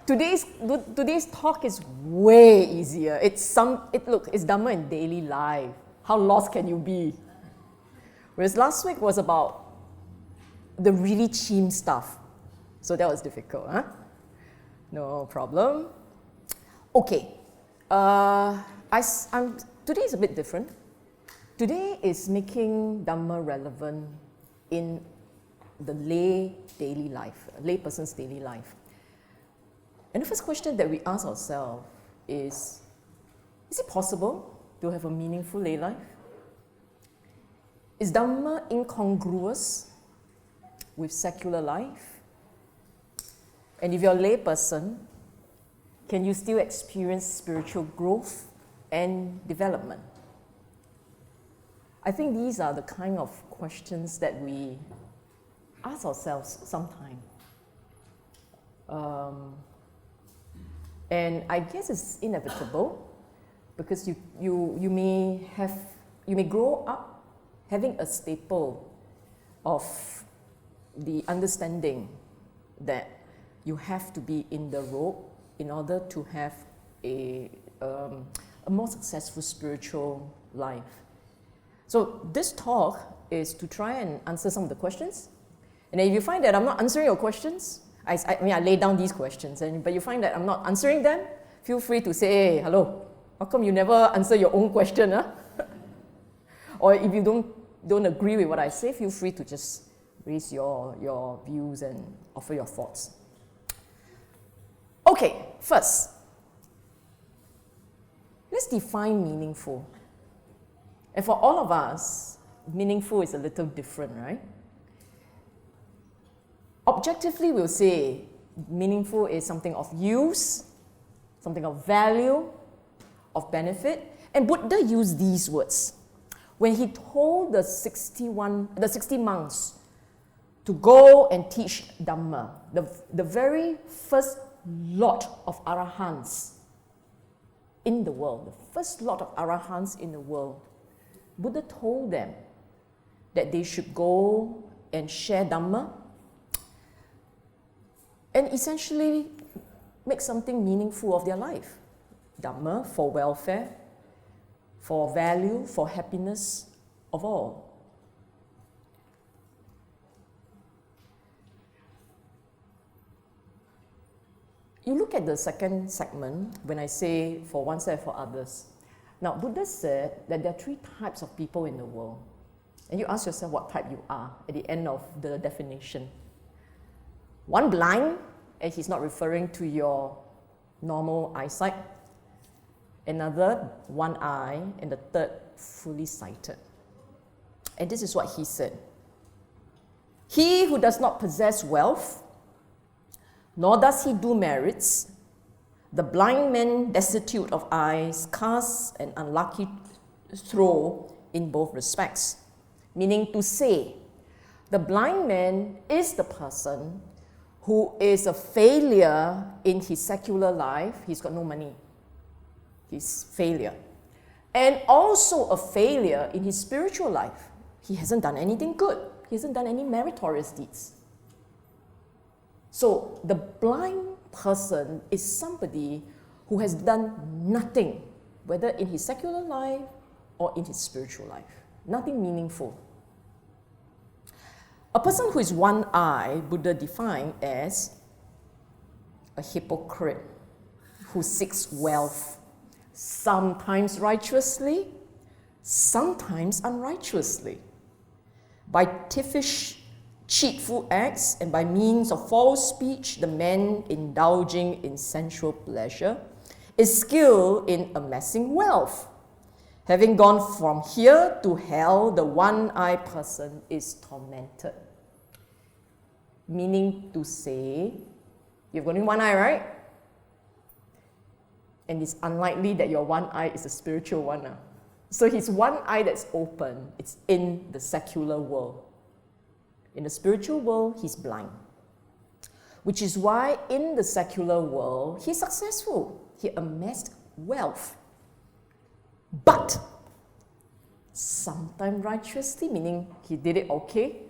today's talk is way easier. It's Dhamma in daily life. How lost can you be? Whereas last week was about the really cheem stuff. So that was difficult, huh? No problem. Okay. Today is a bit different. Today is making Dhamma relevant in the lay person's daily life. And the first question that we ask ourselves is it possible to have a meaningful lay life? Is Dhamma incongruous with secular life? And if you're a lay person, can you still experience spiritual growth and development? I think these are the kind of questions that we ask ourselves sometime. And I guess it's inevitable because you may grow up having a staple of the understanding that you have to be in the robe in order to have a more successful spiritual life. So this talk is to try and answer some of the questions. And if you find that I'm not answering your questions, I lay down these questions, but you find that I'm not answering them, feel free to say, hey, hello, how come you never answer your own question? Huh? Or if you don't agree with what I say, feel free to just raise your views and offer your thoughts. Okay, first, let's define meaningful. And for all of us, meaningful is a little different, right? Objectively, we'll say meaningful is something of use, something of value, of benefit. And Buddha used these words when he told the 60 monks to go and teach Dhamma, the very first lot of arahants in the world, the first lot of arahants in the world. Buddha told them that they should go and share Dhamma and essentially make something meaningful of their life. Dhamma for welfare, for value, for happiness of all. You look at the second segment when I say for oneself, for others. Now, Buddha said that there are 3 types of people in the world. And you ask yourself what type you are at the end of the definition. One blind, and he's not referring to your normal eyesight. Another, one eye, and the third, fully sighted. And this is what he said. He who does not possess wealth, nor does he do merits, the blind man destitute of eyes casts an unlucky throw in both respects. Meaning to say, the blind man is the person who is a failure in his secular life. He's got no money. He's failure. And also a failure in his spiritual life. He hasn't done anything good. He hasn't done any meritorious deeds. So the blind person is somebody who has done nothing, whether in his secular life or in his spiritual life. Nothing meaningful. A person who is one eye, Buddha defined as a hypocrite who seeks wealth, sometimes righteously, sometimes unrighteously. By tiffish, cheatful acts and by means of false speech, the man indulging in sensual pleasure is skilled in amassing wealth. Having gone from here to hell, the one-eyed person is tormented. Meaning to say, you've got only one eye, right? And it's unlikely that your one eye is a spiritual one. So his one eye that's open, it's in the secular world. In the spiritual world, he's blind. Which is why in the secular world, he's successful. He amassed wealth. But sometimes righteously, meaning he did it okay.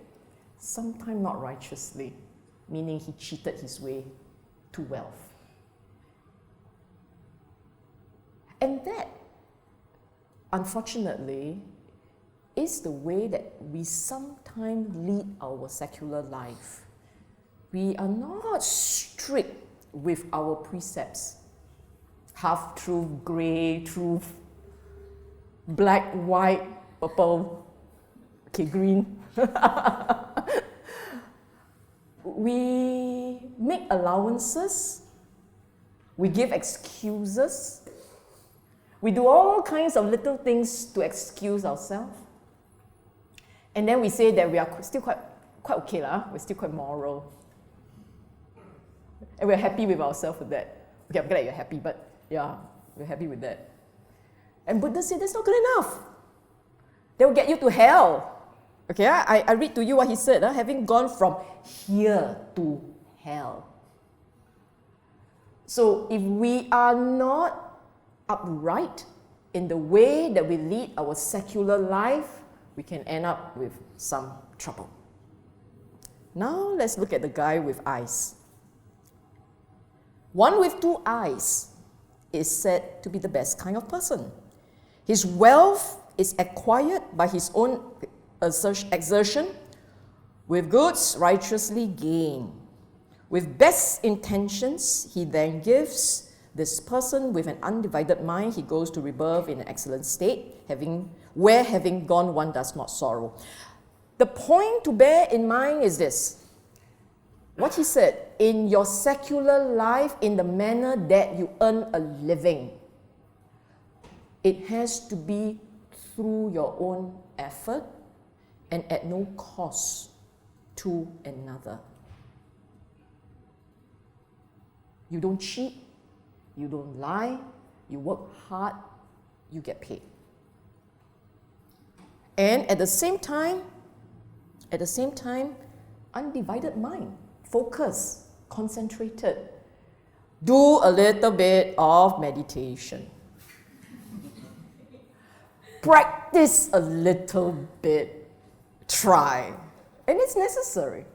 Sometimes not righteously, meaning he cheated his way to wealth. And that, unfortunately, is the way that we sometimes lead our secular life. We are not strict with our precepts. Half truth, grey truth, black, white, purple, okay, green. We make allowances. We give excuses. We do all kinds of little things to excuse ourselves. And then we say that we are still quite okay lah. We're still quite moral. And we're happy with ourselves with that. Okay, I'm glad you're happy, but yeah, we're happy with that. And Buddha said that's not good enough. They will get you to hell. Okay, I read to you what he said, having gone from here to hell. So if we are not upright in the way that we lead our secular life, we can end up with some trouble. Now let's look at the guy with eyes. One with two eyes is said to be the best kind of person. His wealth is acquired by his own exertion, with goods righteously gained. With best intentions, he then gives this person with an undivided mind, he goes to rebirth in an excellent state, where having gone one does not sorrow. The point to bear in mind is this. What he said, in your secular life, in the manner that you earn a living, it has to be through your own effort and at no cost to another. You don't cheat, you don't lie, you work hard, you get paid. And at the same time, undivided mind, focus, concentrated. Do a little bit of meditation. Practice a little bit. Try. And it's necessary.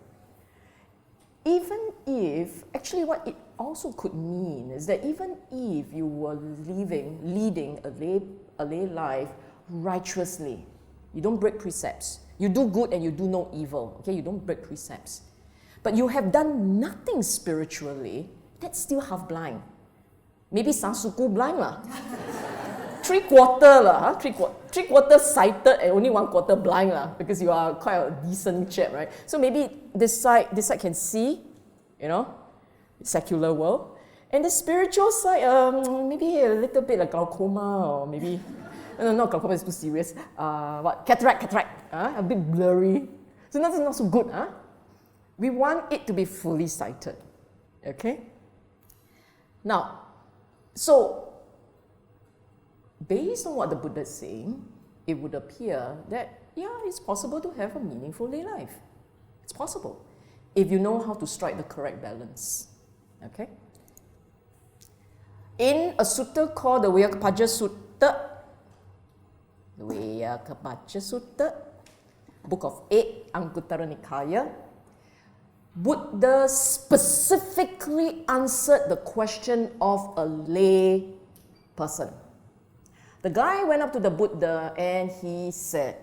Even if, actually what it also could mean is that even if you were leading a lay life righteously, you don't break precepts. You do good and you do no evil. Okay, you don't break precepts. But you have done nothing spiritually, that's still half blind. Maybe sansuku blind lah. Three-quarter lah, three-quarter sighted and only 1/4 blind lah, because you are quite a decent chap, right? So maybe this side can see, secular world, and the spiritual side, maybe a little bit like glaucoma, or maybe, no, not glaucoma, it's too serious. Cataract, a bit blurry. So that's not so good, We want it to be fully sighted, okay? Now, so based on what the Buddha is saying, it would appear that, it's possible to have a meaningful lay life. It's possible, if you know how to strike the correct balance, okay? In a sutta called the Vayakapaja Sutta, Book of 8, Anguttara Nikaya, Buddha specifically answered the question of a lay person. The guy went up to the Buddha and he said,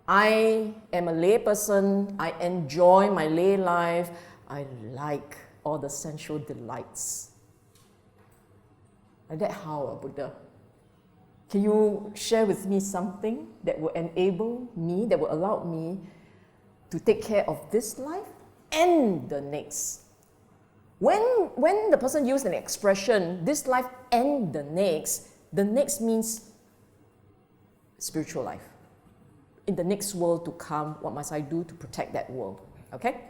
I am a lay person, I enjoy my lay life, I like all the sensual delights. Like that how, Buddha? Can you share with me something that will enable me, that will allow me to take care of this life and the next? When the person used an expression, this life and the next means spiritual life. In the next world to come, what must I do to protect that world? Okay?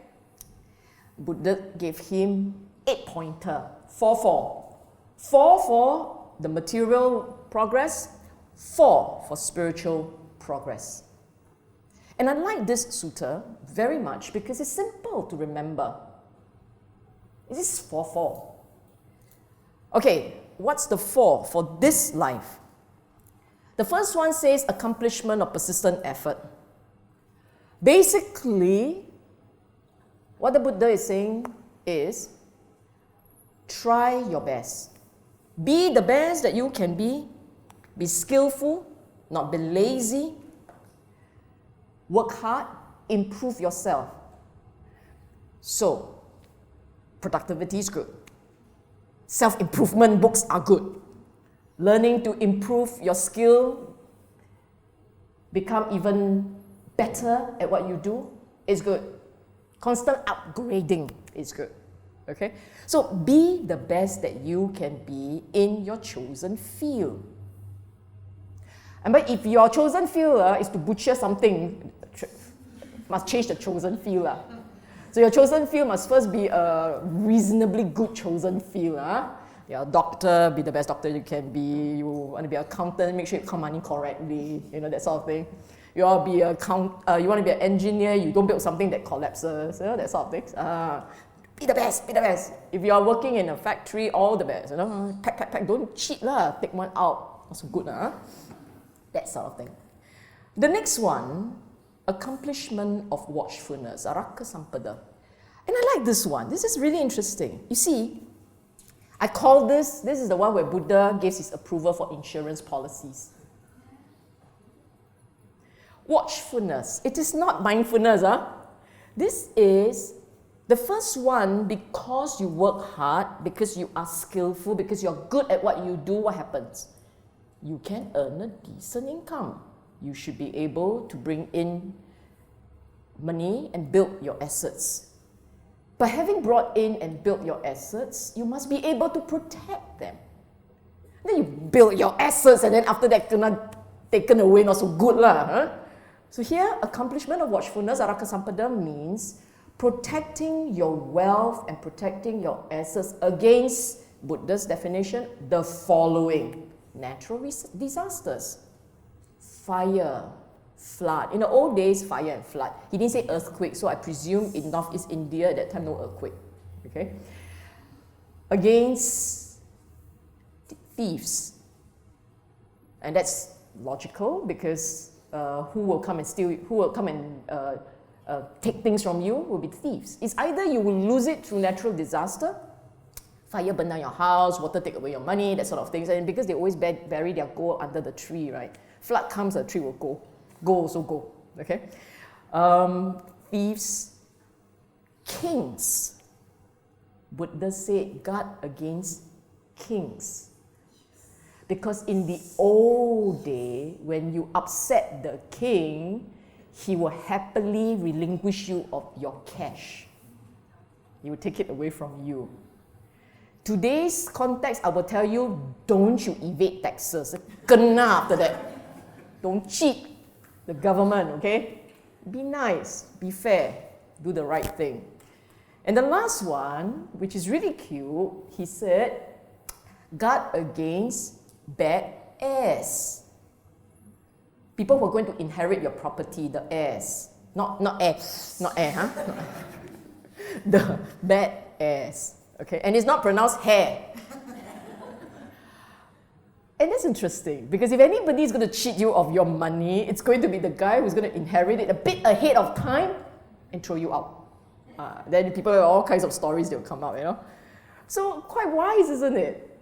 Buddha gave him 8-pointer, 4. 4 for the material progress, 4 for spiritual progress. And I like this sutta very much because it's simple to remember. It is 4. Okay, what's the 4 for this life? The first one says accomplishment of persistent effort. Basically, what the Buddha is saying is, try your best. Be the best that you can be. Be skillful, not be lazy. Work hard, improve yourself. So, productivity is good. Self-improvement books are good. Learning to improve your skill, become even better at what you do is good. Constant upgrading is good. Okay? So be the best that you can be in your chosen field. And but if your chosen field is to butcher something, must change the chosen field. So your chosen field must first be a reasonably good chosen field. You're a doctor, be the best doctor you can be. You want to be an accountant, make sure you count money correctly, that sort of thing. You want to be an engineer, you don't build something that collapses, that sort of things. Be the best, be the best. If you are working in a factory, all the best. Pack, don't cheat lah. Take one out, also good that sort of thing. The next one, accomplishment of watchfulness, araka sampada. And I like this one. This is really interesting. You see, I call this is the one where Buddha gives his approval for insurance policies. Watchfulness. It is not mindfulness. This is the first one, because you work hard, because you are skillful, because you're good at what you do, what happens? You can earn a decent income. You should be able to bring in money and build your assets. But having brought in and built your assets, you must be able to protect them. Then you build your assets and then after that, taken away, not so good lah. So here, accomplishment of watchfulness, araka sampada, means protecting your wealth and protecting your assets against, Buddha's definition, the following. Natural disasters. Fire, flood. In the old days, fire and flood. He didn't say earthquake, so I presume in Northeast India at that time, no earthquake. Okay? Against thieves. And that's logical because who will come and steal, who will come and take things from you will be thieves. It's either you will lose it through natural disaster, fire burn down your house, water take away your money, that sort of things. And because they always bury their gold under the tree, right? Flood comes, the tree will go. Go also go. Okay? Thieves, kings. Buddha said, guard against kings. Because in the old day, when you upset the king, he will happily relinquish you of your cash. He will take it away from you. Today's context, I will tell you, don't you evade taxes. Kena after that. Don't cheat the government, okay? Be nice, be fair, do the right thing. And the last one, which is really cute, he said, guard against bad heirs. People who are going to inherit your property, the heirs. Not heir, huh? The bad heirs. Okay, and it's not pronounced hair. And that's interesting, because if anybody is going to cheat you of your money, it's going to be the guy who's going to inherit it a bit ahead of time and throw you out. Then people have all kinds of stories that will come out, So quite wise, isn't it?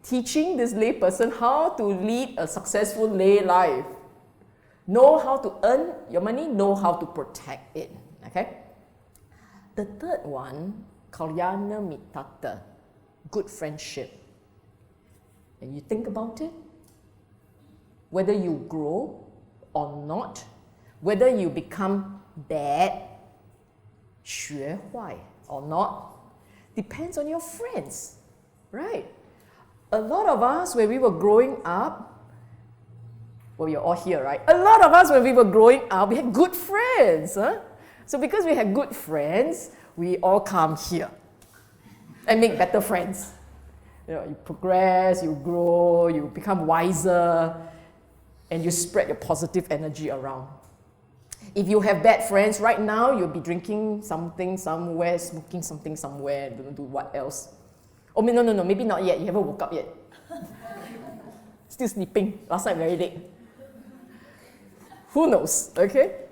Teaching this lay person how to lead a successful lay life. Know how to earn your money, know how to protect it. Okay? The third one, kalyana mittata, good friendship. And you think about it, whether you grow or not, whether you become bad, 学坏 or not, depends on your friends, right? A lot of us, when we were growing up, well, you're all here, right? A lot of us, when we were growing up, we had good friends. So because we had good friends, we all come here and make better friends. You progress, you grow, you become wiser, and you spread your positive energy around. If you have bad friends, right now you'll be drinking something somewhere, smoking something somewhere, don't know what else. Oh, no, maybe not yet, you haven't woke up yet. Still sleeping, last night very late. Who knows, okay?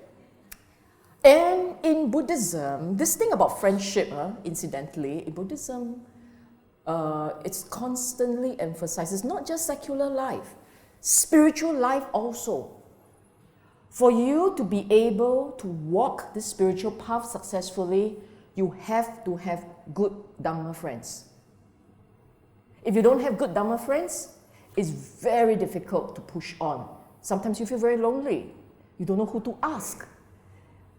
And in Buddhism, this thing about friendship, incidentally, in Buddhism, it's constantly emphasized. It's not just secular life, spiritual life also. For you to be able to walk this spiritual path successfully, you have to have good Dhamma friends. If you don't have good Dhamma friends, it's very difficult to push on. Sometimes you feel very lonely. You don't know who to ask.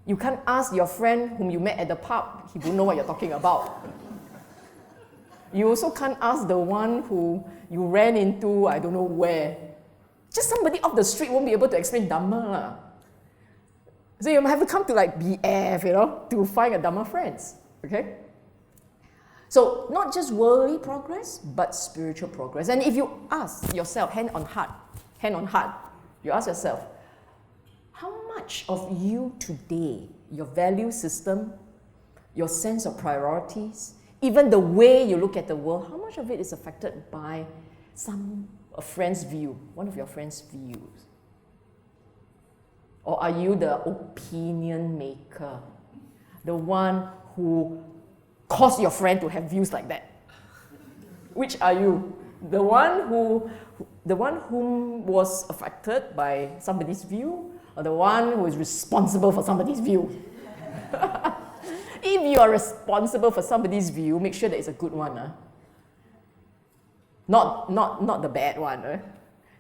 You can't ask your friend whom you met at the pub. He won't know what you're talking about. You also can't ask the one who you ran into, I don't know where. Just somebody off the street won't be able to explain Dhamma. So you have to come to like BF, to find a Dhamma friends. Okay? So not just worldly progress, but spiritual progress. And if you ask yourself, hand on heart, you ask yourself, how much of you today, your value system, your sense of priorities, even the way you look at the world, how much of it is affected by a friend's view, one of your friend's views? Or are you the opinion maker, the one who caused your friend to have views like that? Which are you? The one whom was affected by somebody's view, or the one who is responsible for somebody's view? If you are responsible for somebody's view, make sure that it's a good one. Not the bad one.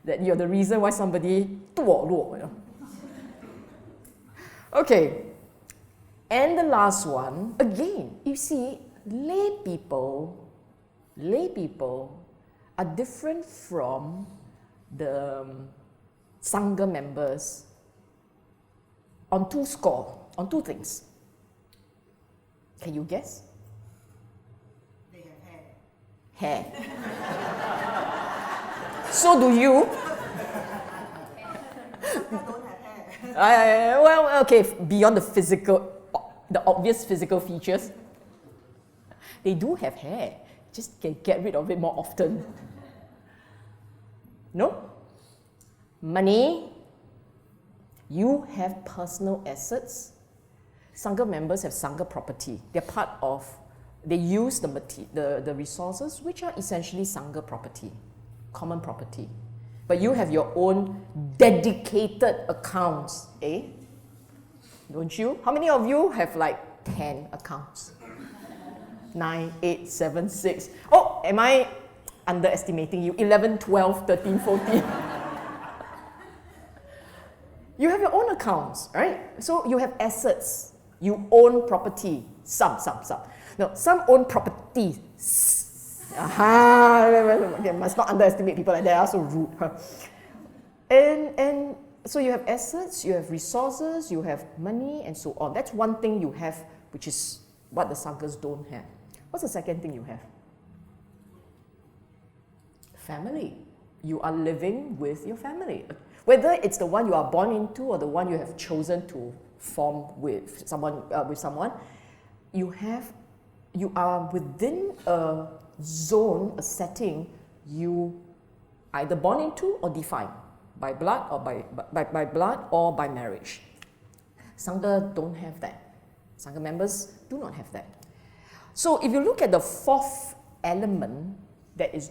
That you're the reason why somebody 堕落. Okay. And the last one, again, you see, lay people are different from the Sangha members on two things. Can you guess? They have Hair. So do you. Sangha don't have hair. Well, okay, beyond the obvious physical features, they do have hair. Just get rid of it more often. No? Money. You have personal assets. Sangha members have Sangha property. They use the resources which are essentially Sangha property, common property. But you have your own dedicated accounts, eh? Don't you? How many of you have like 10 accounts? 9, 8, 7, 6. Oh, am I underestimating you? 11, 12, 13, 14. You have your own accounts, right? So you have assets. You own property. Some. No, some own property. Okay, must not underestimate people like that. They are so rude. And so you have assets, you have resources, you have money, and so on. That's one thing you have, which is what the Sanghas don't have. What's the second thing you have? Family. You are living with your family. Whether it's the one you are born into or the one you have chosen to form with someone, you are within a zone, a setting you either born into or define by blood or by blood or by marriage. Sangha don't have that. Sangha members do not have that. So if you look at the fourth element that is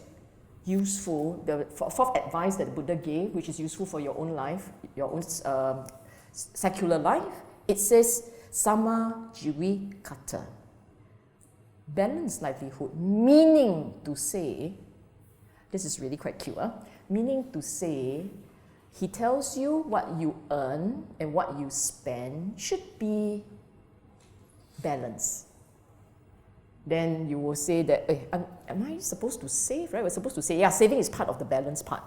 useful, the fourth advice that the Buddha gave, which is useful for your own life, your own secular life, it says sama jiwi kata, balanced livelihood, meaning to say, this is really quite cute, meaning to say, he tells you what you earn and what you spend should be balanced. Then you will say that, am I supposed to save, right? We're supposed to say, yeah, saving is part of the balance part.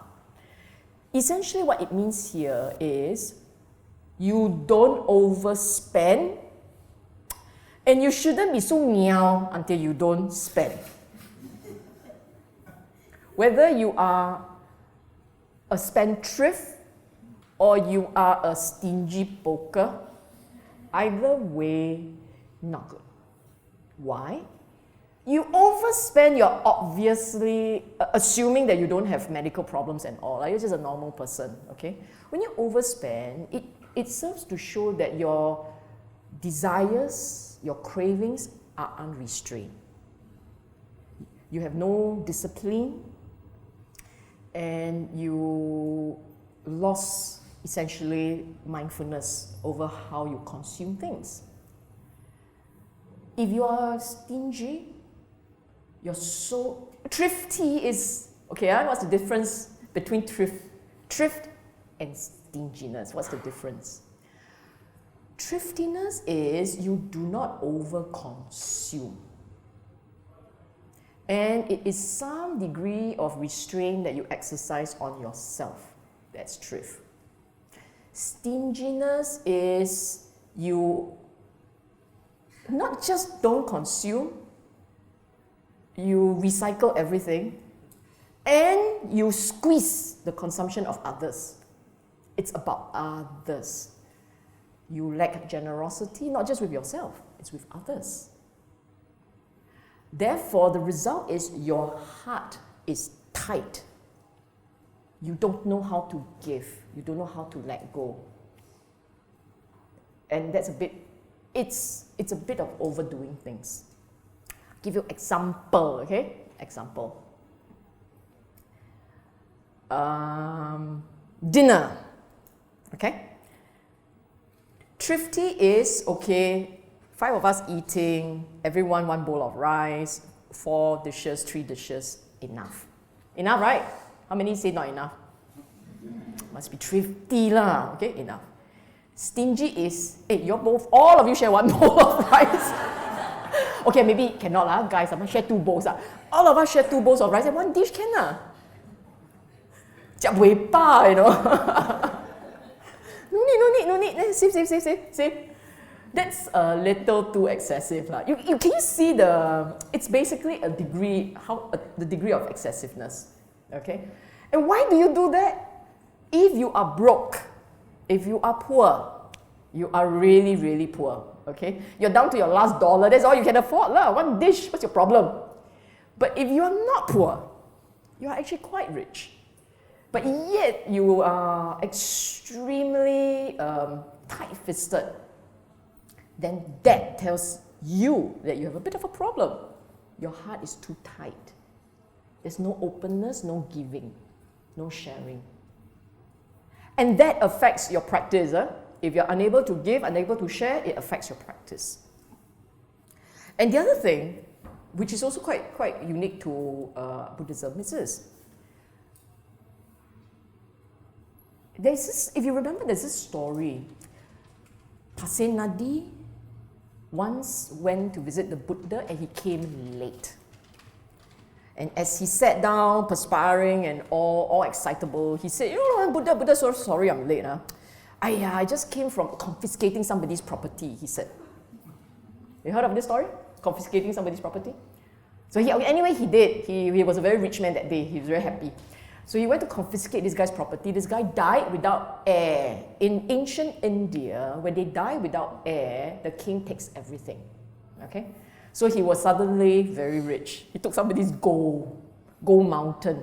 Essentially what it means here is you don't overspend and you shouldn't be so meow until you don't spend. Whether you are a spendthrift or you are a stingy poker, either way, not good. Why? You overspend, you're obviously assuming that you don't have medical problems and all, like you're just a normal person, okay? When you overspend, it serves to show that your desires, your cravings are unrestrained. you have no discipline, and you lost essentially mindfulness over how you consume things. If you are stingy, you're so thrifty is okay. What's the difference between thrift and stinginess? What's the difference? Thriftiness is you do not overconsume. And it is some degree of restraint that you exercise on yourself. That's thrift. Stinginess is you not just don't consume, you recycle everything, and you squeeze the consumption of others. It's about others. You lack generosity, not just with yourself, it's with others. Therefore, the result is your heart is tight. You don't know how to give. You don't know how to let go. And that's a bit, it's a bit of overdoing things. I'll give you example, okay? Example. Dinner, okay? Thrifty is, okay, 5 of us eating, everyone 1 bowl of rice, 4 dishes, 3 dishes, enough. Enough, right? How many say not enough? Must be thrifty lah, okay, enough. Stingy is, hey, you're both, all of you share 1 bowl of rice. Okay, maybe cannot lah, guys, I must share 2 bowls lah. All of us share 2 bowls of rice and 1 dish can lah. Jiap wei pa, you know. No need. Save. That's a little too excessive lah. Can you see it's basically a degree, the degree of excessiveness, okay? And why do you do that? If you are broke, if you are poor, you are really, really poor, okay? You're down to your last dollar, that's all you can afford lah. 1 dish, what's your problem? But if you are not poor, you are actually quite rich. But yet you are extremely tight-fisted, then that tells you that you have a bit of a problem. Your heart is too tight. There's no openness, no giving, no sharing. And that affects your practice. If you're unable to give, unable to share, it affects your practice. And the other thing, which is also quite unique to Buddhism, is this. If you remember, there's this story. Pasenadi once went to visit the Buddha and he came late. And as he sat down, perspiring and all excitable, he said, Buddha, so sorry I'm late. I just came from confiscating somebody's property, he said. You heard of this story? Confiscating somebody's property? So anyway, he did. He was a very rich man that day. He was very happy. So he went to confiscate this guy's property. This guy died without heir. In ancient India, when they die without heir, the king takes everything. Okay? So he was suddenly very rich. He took somebody's gold mountain.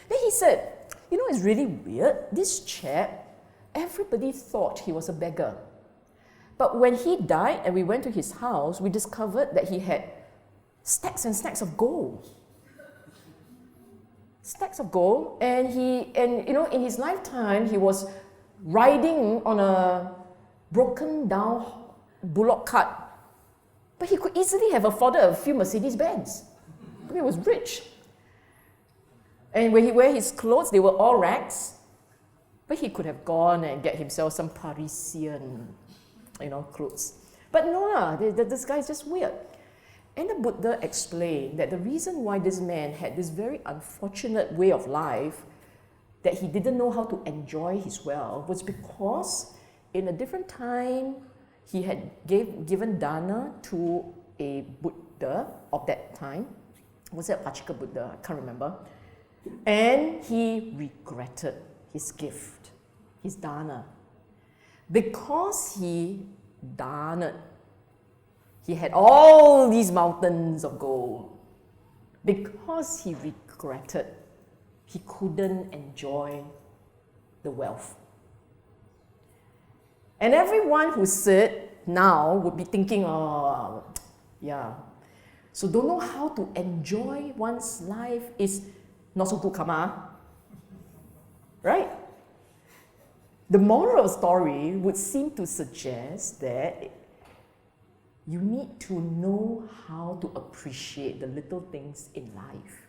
Then he said, it's really weird. This chap, everybody thought he was a beggar. But when he died and we went to his house, we discovered that he had stacks and stacks of gold. Stacks of gold, and in his lifetime, he was riding on a broken down bullock cart. But he could easily have afforded a few Mercedes-Benz. He was rich. And when he wear his clothes, they were all rags. But he could have gone and get himself some Parisian, clothes. But no, this guy is just weird. And the Buddha explained that the reason why this man had this very unfortunate way of life, that he didn't know how to enjoy his wealth, was because in a different time, he had given dana to a Buddha of that time. Was it Pachika Buddha? I can't remember. And he regretted his gift, his dana. Because he dana, he had all these mountains of gold. Because he regretted, he couldn't enjoy the wealth. And everyone who said now would be thinking, oh, yeah. So don't know how to enjoy one's life is not so good karma. Right? The moral of the story would seem to suggest that you need to know how to appreciate the little things in life.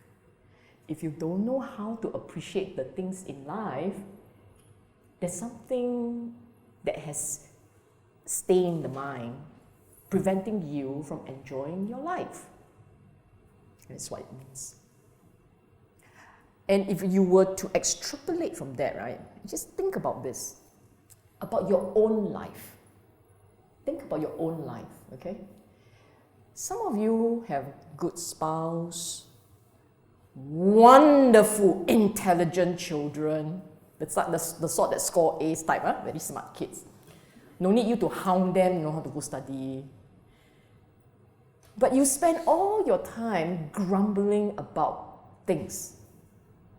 If you don't know how to appreciate the things in life, there's something that has stained the mind, preventing you from enjoying your life. That's what it means. And if you were to extrapolate from that, right, just think about this, about your own life. Think about your own life, okay? Some of you have good spouse, wonderful, intelligent children, the sort that score A's type, very smart kids. No need you to hound them, know how to go study. But you spend all your time grumbling about things.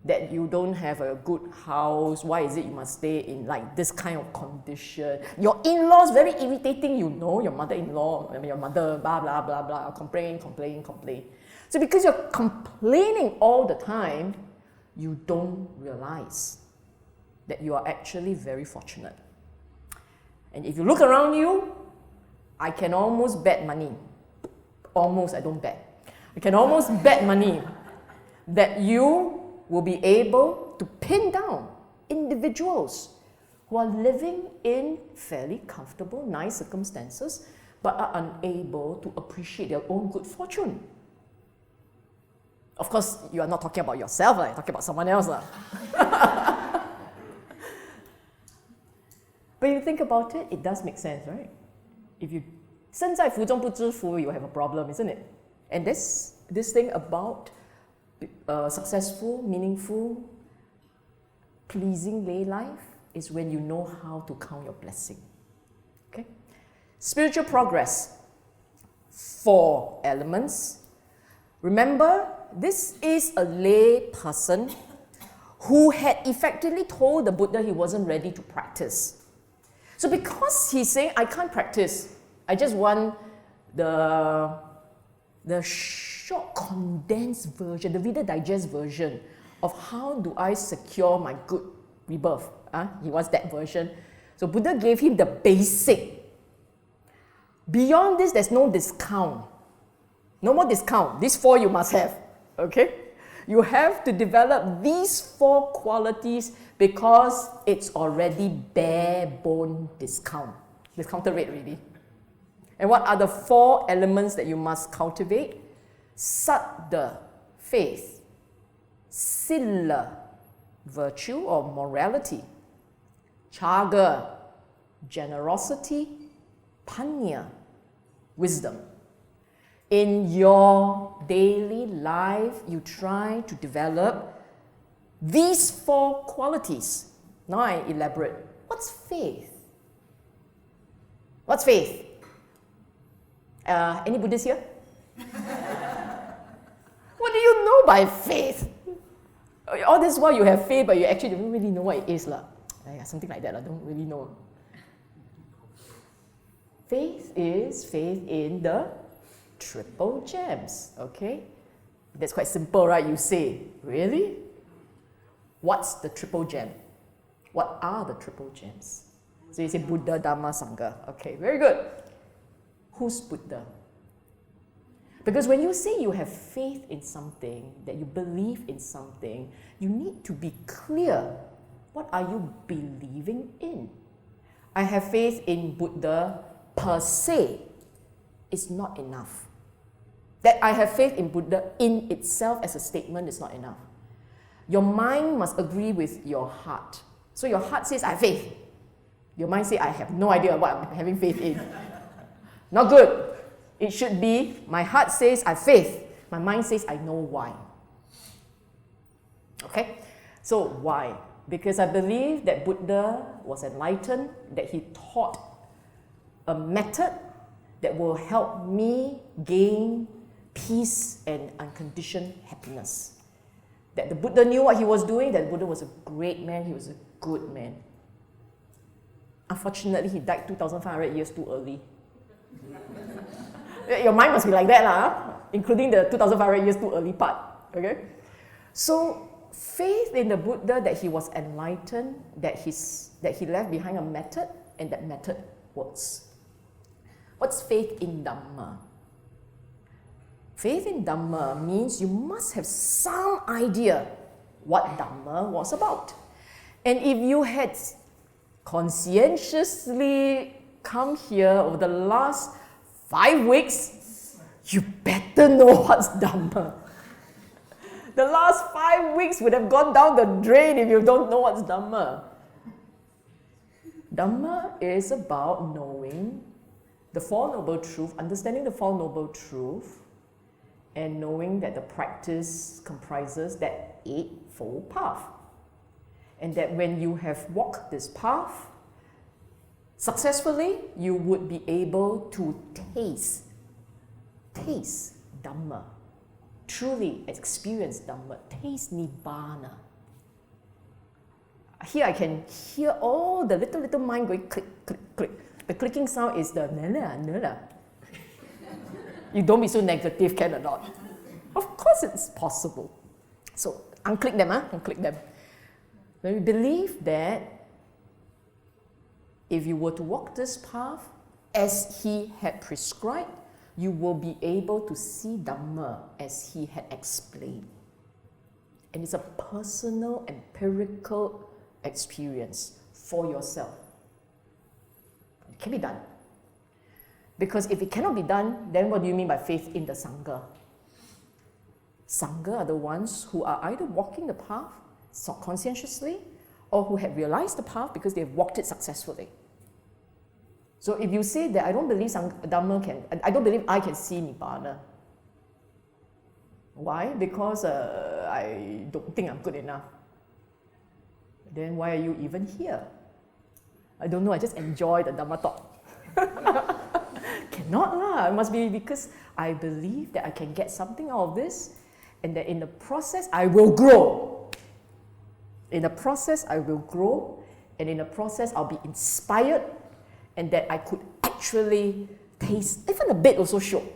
That you don't have a good house, why is it you must stay in like this kind of condition? Your in-laws very irritating, you know, your mother-in-law, your mother, blah, blah, blah, blah, complain. So because you're complaining all the time, you don't realize that you are actually very fortunate. And if you look around you, I can almost bet money. Almost, I don't bet. I can almost bet money that you will be able to pin down individuals who are living in fairly comfortable, nice circumstances, but are unable to appreciate their own good fortune. Of course, you are not talking about yourself, you're talking about someone else. But you think about it, it does make sense, right? If you 身在福中不知福, you have a problem, isn't it? And this thing about successful, meaningful, pleasing lay life is when you know how to count your blessing. Okay? Spiritual progress, 4 elements. Remember, this is a lay person who had effectively told the Buddha he wasn't ready to practice. So because he's saying, I can't practice, I just want the short, condensed version, the Reader Digest version of how do I secure my good rebirth. He wants that version. So Buddha gave him the basic. Beyond this, there's no discount. No more discount. These 4 you must have. Okay? You have to develop these 4 qualities because it's already bare bone discount. Discounted rate really. And what are the 4 elements that you must cultivate? Saddha, faith. Sila, virtue or morality. Chaga, generosity. Panya, wisdom. In your daily life, you try to develop these 4 qualities. Now I elaborate. What's faith? What's faith? Any Buddhists here? What do you know by faith? All this while you have faith, but you actually don't really know what it is. Something like that, I don't really know. Faith is faith in the triple gems, okay? That's quite simple, right? You say, really? What's the triple gem? What are the triple gems? So you say Buddha, Dhamma, Sangha. Okay, very good. Who's Buddha? Because when you say you have faith in something, that you believe in something, you need to be clear. What are you believing in? I have faith in Buddha per se is not enough. That I have faith in Buddha in itself as a statement is not enough. Your mind must agree with your heart. So your heart says, I have faith. Your mind says, I have no idea what I'm having faith in. Not good. It should be, my heart says, I have faith. My mind says, I know why. Okay? So why? Because I believe that Buddha was enlightened, that he taught a method that will help me gain peace and unconditioned happiness. That the Buddha knew what he was doing, that the Buddha was a great man, he was a good man. Unfortunately, he died 2,500 years too early. Your mind must be like that, including the 2,500 years too early part. Okay? So, faith in the Buddha that he was enlightened, that he left behind a method, and that method works. What's faith in Dhamma? Faith in Dhamma means you must have some idea what Dhamma was about. And if you had conscientiously come here over the last 5 weeks, you better know what's Dhamma. The last 5 weeks would have gone down the drain if you don't know what's Dhamma. Dhamma is about knowing the Four Noble Truths, understanding the Four Noble Truths, and knowing that the practice comprises that Eightfold Path. And that when you have walked this path successfully, you would be able to taste Dhamma, truly experience Dhamma, taste Nibbana. Here I can hear all the little mind going click, click, click. The clicking sound is the nana. You don't be so negative, can or not? Of course it's possible. So unclick them, unclick them. When we believe that if you were to walk this path as he had prescribed, you will be able to see Dhamma as he had explained. And it's a personal, empirical experience for yourself. It can be done. Because if it cannot be done, then what do you mean by faith in the Sangha? Sangha are the ones who are either walking the path conscientiously or who have realized the path because they have walked it successfully. So if you say that I don't believe I don't believe I can see Nibbana. Why? Because I don't think I'm good enough. Then why are you even here? I don't know, I just enjoy the Dhamma talk. Cannot lah. It must be because I believe that I can get something out of this and that in the process I will grow. In the process I will grow, and in the process I'll be inspired, and that I could actually taste, even a bit also shiok.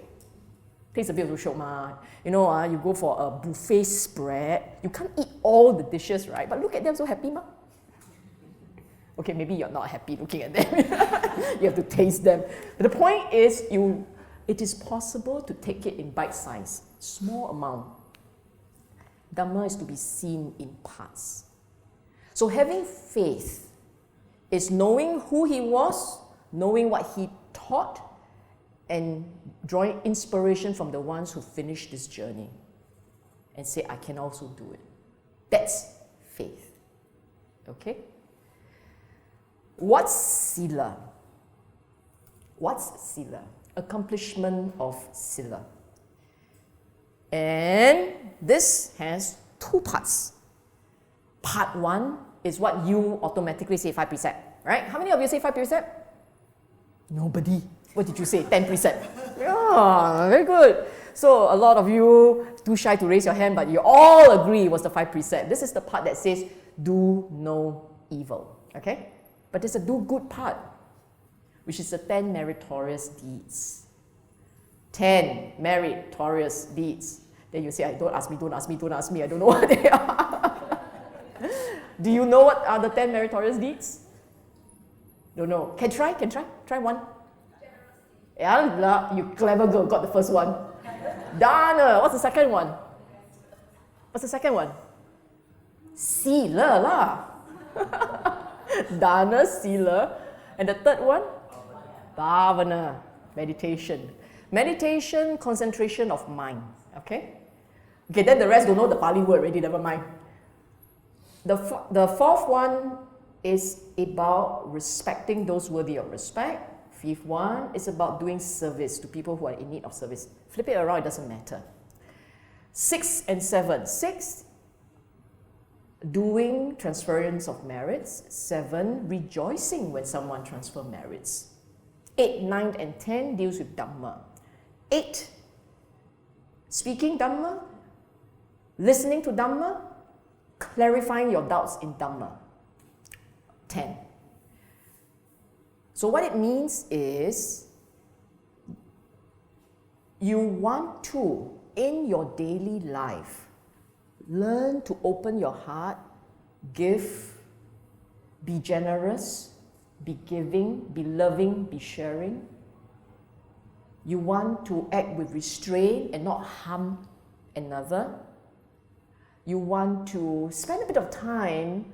Taste a bit also shiok ma. You know, you go for a buffet spread, you can't eat all the dishes, right? But look at them so happy ma. Okay, maybe you're not happy looking at them. You have to taste them. But the point is, it is possible to take it in bite size, small amount. Dhamma is to be seen in parts. So having faith is knowing who he was, knowing what he taught, and drawing inspiration from the ones who finished this journey and say, I can also do it. That's faith. Okay? What's Sila? What's Sila? Accomplishment of Sila. And this has 2 parts. Part 1 is what you automatically say, 5 precept, right? How many of you say 5 precept? Nobody. What did you say? 10 precept. Yeah, very good. So a lot of you too shy to raise your hand, but you all agree it was the 5 precept. This is the part that says, do no evil. Okay? But there's a do good part, which is the 10 meritorious deeds. 10 meritorious deeds. Then you say, don't ask me, I don't know what they are. Do you know what are the 10 meritorious deeds? Don't know. Can try? Try one. Yeah, you clever girl, got the first one. Dana, what's the second one? Sila lah. Dana, Sila. And the third one? Bhavana, meditation. Meditation, concentration of mind. Okay? Okay, then the rest don't know the Pali word already, never mind. The fourth one is about respecting those worthy of respect. Fifth one is about doing service to people who are in need of service. Flip it around, it doesn't matter. 6 and 7. 6, doing transference of merits. 7, rejoicing when someone transfers merits. 8, 9, and 10 deals with Dhamma. 8, speaking Dhamma, listening to Dhamma, clarifying your doubts in Dhamma. 10. So what it means is, you want to, in your daily life, learn to open your heart, give, be generous, be giving, be loving, be sharing. You want to act with restraint and not harm another. You want to spend a bit of time,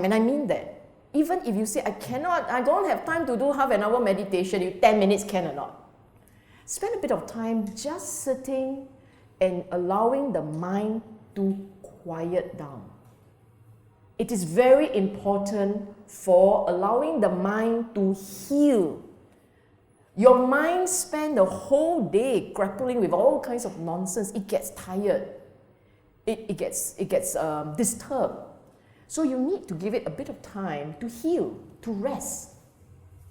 and I mean that. Even if you say, I don't have time to do half an hour meditation, you 10 minutes can or not. Spend a bit of time just sitting and allowing the mind to quiet down. It is very important for allowing the mind to heal. Your mind spends the whole day grappling with all kinds of nonsense. It gets tired. It gets disturbed. So you need to give it a bit of time to heal, to rest.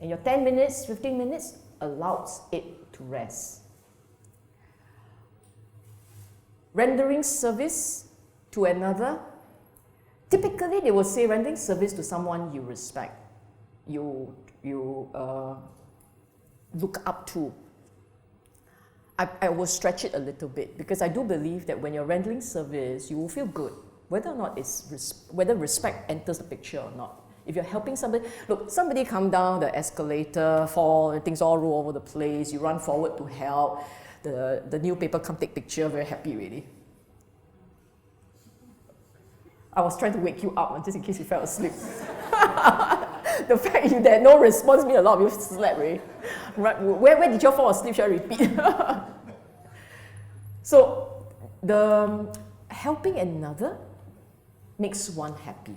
And your 10 minutes, 15 minutes allows it to rest. Rendering service to another. Typically, they will say rendering service to someone you respect, you look up to. I will stretch it a little bit because I do believe that when you're rendering service, you will feel good, whether or not whether respect enters the picture or not. If you're helping somebody, look, somebody come down the escalator, fall, and things all roll over the place, you run forward to help, the newspaper come take picture, very happy really. I was trying to wake you up just in case you fell asleep. The fact you had no response means a lot of you slept, right? Where did you fall asleep? Shall I repeat? So, the helping another makes one happy,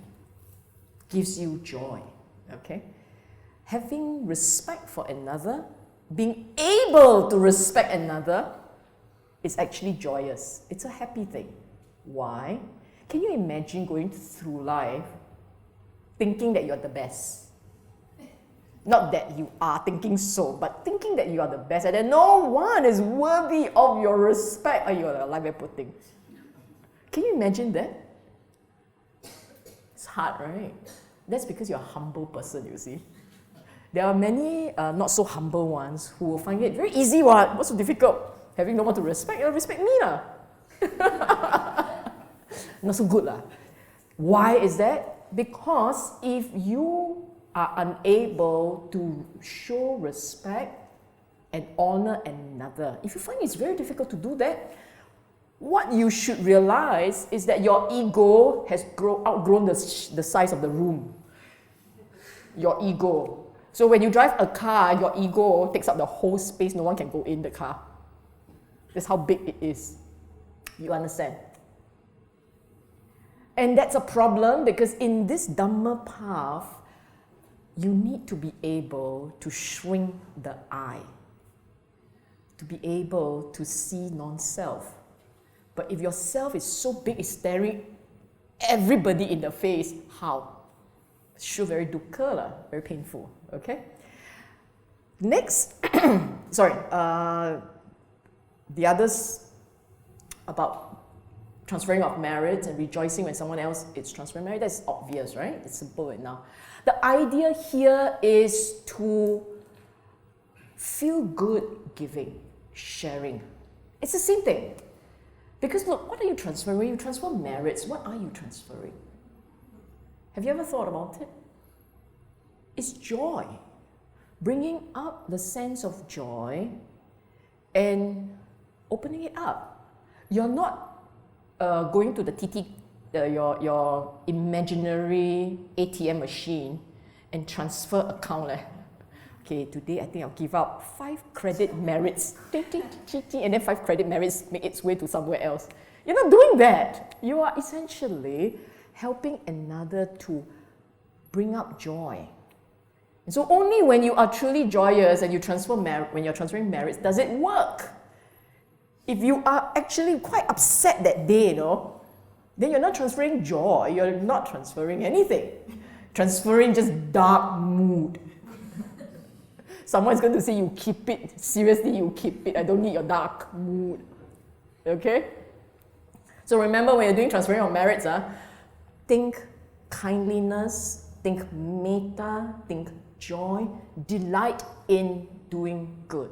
gives you joy, okay? Having respect for another, being able to respect another is actually joyous. It's a happy thing. Why? Can you imagine going through life thinking that you're the best? Not that you are thinking so, but thinking that you are the best and that no one is worthy of your respect. Oh, you're like very poor thing. Can you imagine that? It's hard, right? That's because you're a humble person, you see. There are many not so humble ones who will find it very easy. What's so difficult? Having no one to respect, respect me lah. Not so good lah. Why is that? Because if you are unable to show respect and honor another, if you find it's very difficult to do that, what you should realize is that your ego has outgrown the size of the room. Your ego. So when you drive a car, your ego takes up the whole space, no one can go in the car. That's how big it is. You understand? And that's a problem because in this Dhamma path, you need to be able to shrink the eye, to be able to see non-self. But if your self is so big, it's staring everybody in the face, how? Sure, very dukkha, very painful, okay? Next, the others about transferring of merit and rejoicing when someone else is transferring merit, that's obvious, right? It's simple enough. The idea here is to feel good giving, sharing. It's the same thing. Because look, what are you transferring? When you transfer merits, what are you transferring? Have you ever thought about it? It's joy. Bringing up the sense of joy and opening it up. You're not going to the your imaginary ATM machine and transfer account. Okay, today I think I'll give out 5 credit merits, and then 5 credit merits make its way to somewhere else. You're not doing that. You are essentially helping another to bring up joy. And so only when you are truly joyous and you transfer when you're transferring merits does it work. If you are actually quite upset that day, then you're not transferring joy, you're not transferring anything. Transferring just dark mood. Someone's going to say, you keep it. Seriously, you keep it. I don't need your dark mood. Okay? So remember, when you're doing transferring of merits, think kindliness, think metta, think joy, delight in doing good.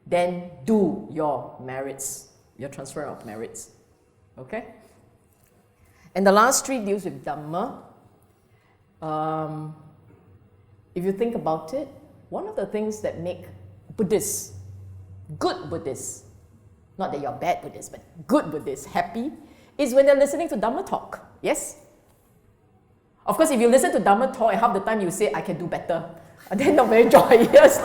then do your merits, your transfer of merits. Okay? And the last 3 deals with Dhamma. If you think about it, one of the things that make Buddhists, good Buddhists, not that you're bad Buddhists, but good Buddhists happy, is when they're listening to Dhamma talk. Yes? Of course, if you listen to Dhamma talk and half the time you say, I can do better, then not very joyous.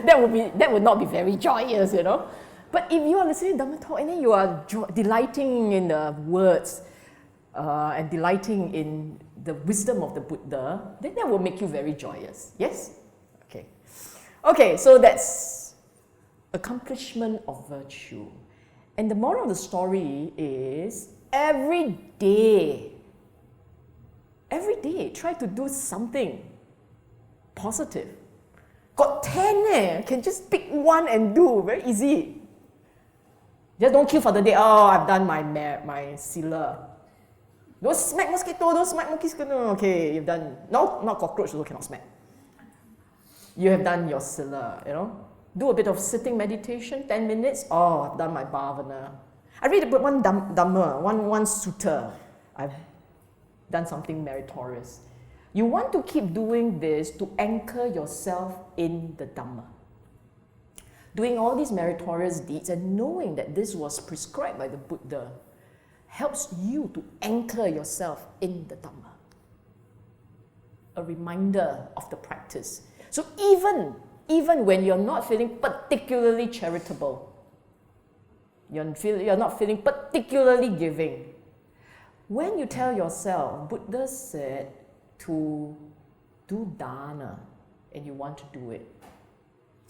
That would not be very joyous, you know. But if you are listening to Dhamma talk and then you are delighting in the words and delighting in the wisdom of the Buddha, then that will make you very joyous. Yes? Okay. Okay, so that's accomplishment of virtue. And the moral of the story is every day, try to do something positive. Got 10 can just pick one and do, very easy. Just don't kill for the day, oh, I've done my sila. Don't smack mosquito, don't smack mosquito. Okay, you've done, no, not cockroach, also cannot smack. You have done your sila, you know. Do a bit of sitting meditation, 10 minutes, oh, I've done my bhavana. I read about one Dhamma, one sutta. I've done something meritorious. You want to keep doing this to anchor yourself in the Dhamma. Doing all these meritorious deeds and knowing that this was prescribed by the Buddha helps you to anchor yourself in the Dhamma. A reminder of the practice. So even when you're not feeling particularly charitable, you're not feeling particularly giving, when you tell yourself, Buddha said to do dana, and you want to do it,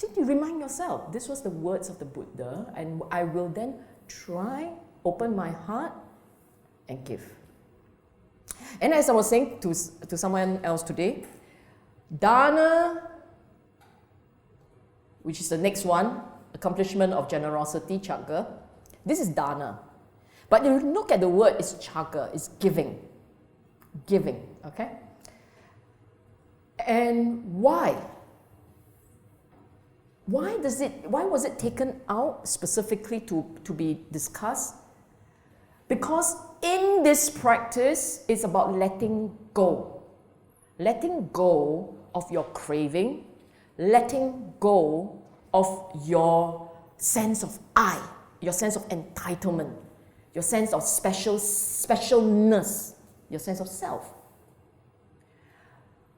then you remind yourself, this was the words of the Buddha, and I will then try, open my heart, and give. And as I was saying to someone else today, dana, which is the next one, accomplishment of generosity, chagga. This is dana. But if you look at the word, it's chagga, it's giving. Giving, okay? And why? Why was it taken out specifically to be discussed? Because in this practice, it's about letting go. Letting go of your craving, letting go of your sense of I, your sense of entitlement, your sense of specialness, your sense of self.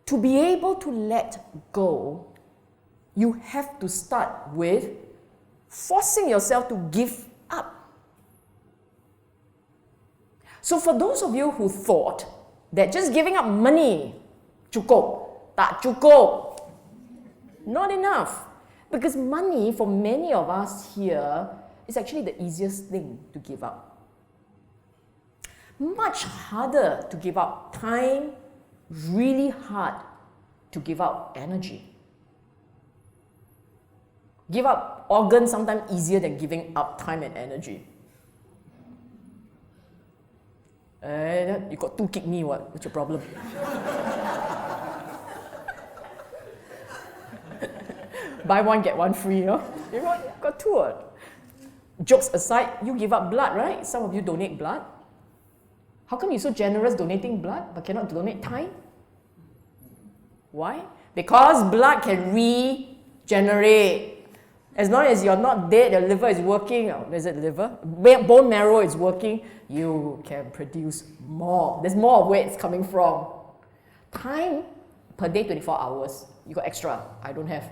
To be able to let go, you have to start with forcing yourself to give up. So for those of you who thought that just giving up money, cukup, tak cukup, not enough. Because money, for many of us here, is actually the easiest thing to give up. Much harder to give up time, really hard to give up energy. Give up organs sometimes easier than giving up time and energy. You got 2 kidney, what? What's your problem? Buy one, get one free, you know? You got 2. Jokes aside, you give up blood, right? Some of you donate blood. How come you're so generous donating blood but cannot donate time? Why? Because blood can regenerate. As long as you're not dead, your liver is working, is it liver? Bone marrow is working, you can produce more. There's more of where it's coming from. Time per day, 24 hours. You got extra, I don't have.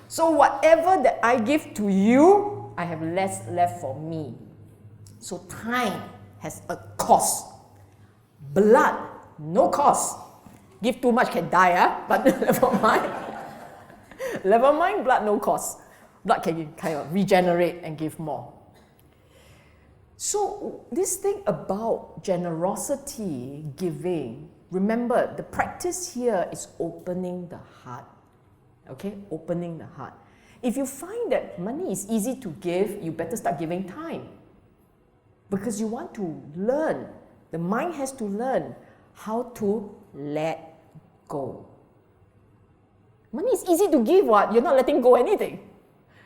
So whatever that I give to you, I have less left for me. So time has a cost. Blood, no cost. Give too much can die, but never mind. Never mind, blood no cost. Blood can kind of regenerate and give more. So this thing about generosity, giving, remember the practice here is opening the heart. Okay, opening the heart. If you find that money is easy to give, you better start giving time. Because you want to learn. The mind has to learn how to let go. Money is easy to give, what? You're not letting go anything.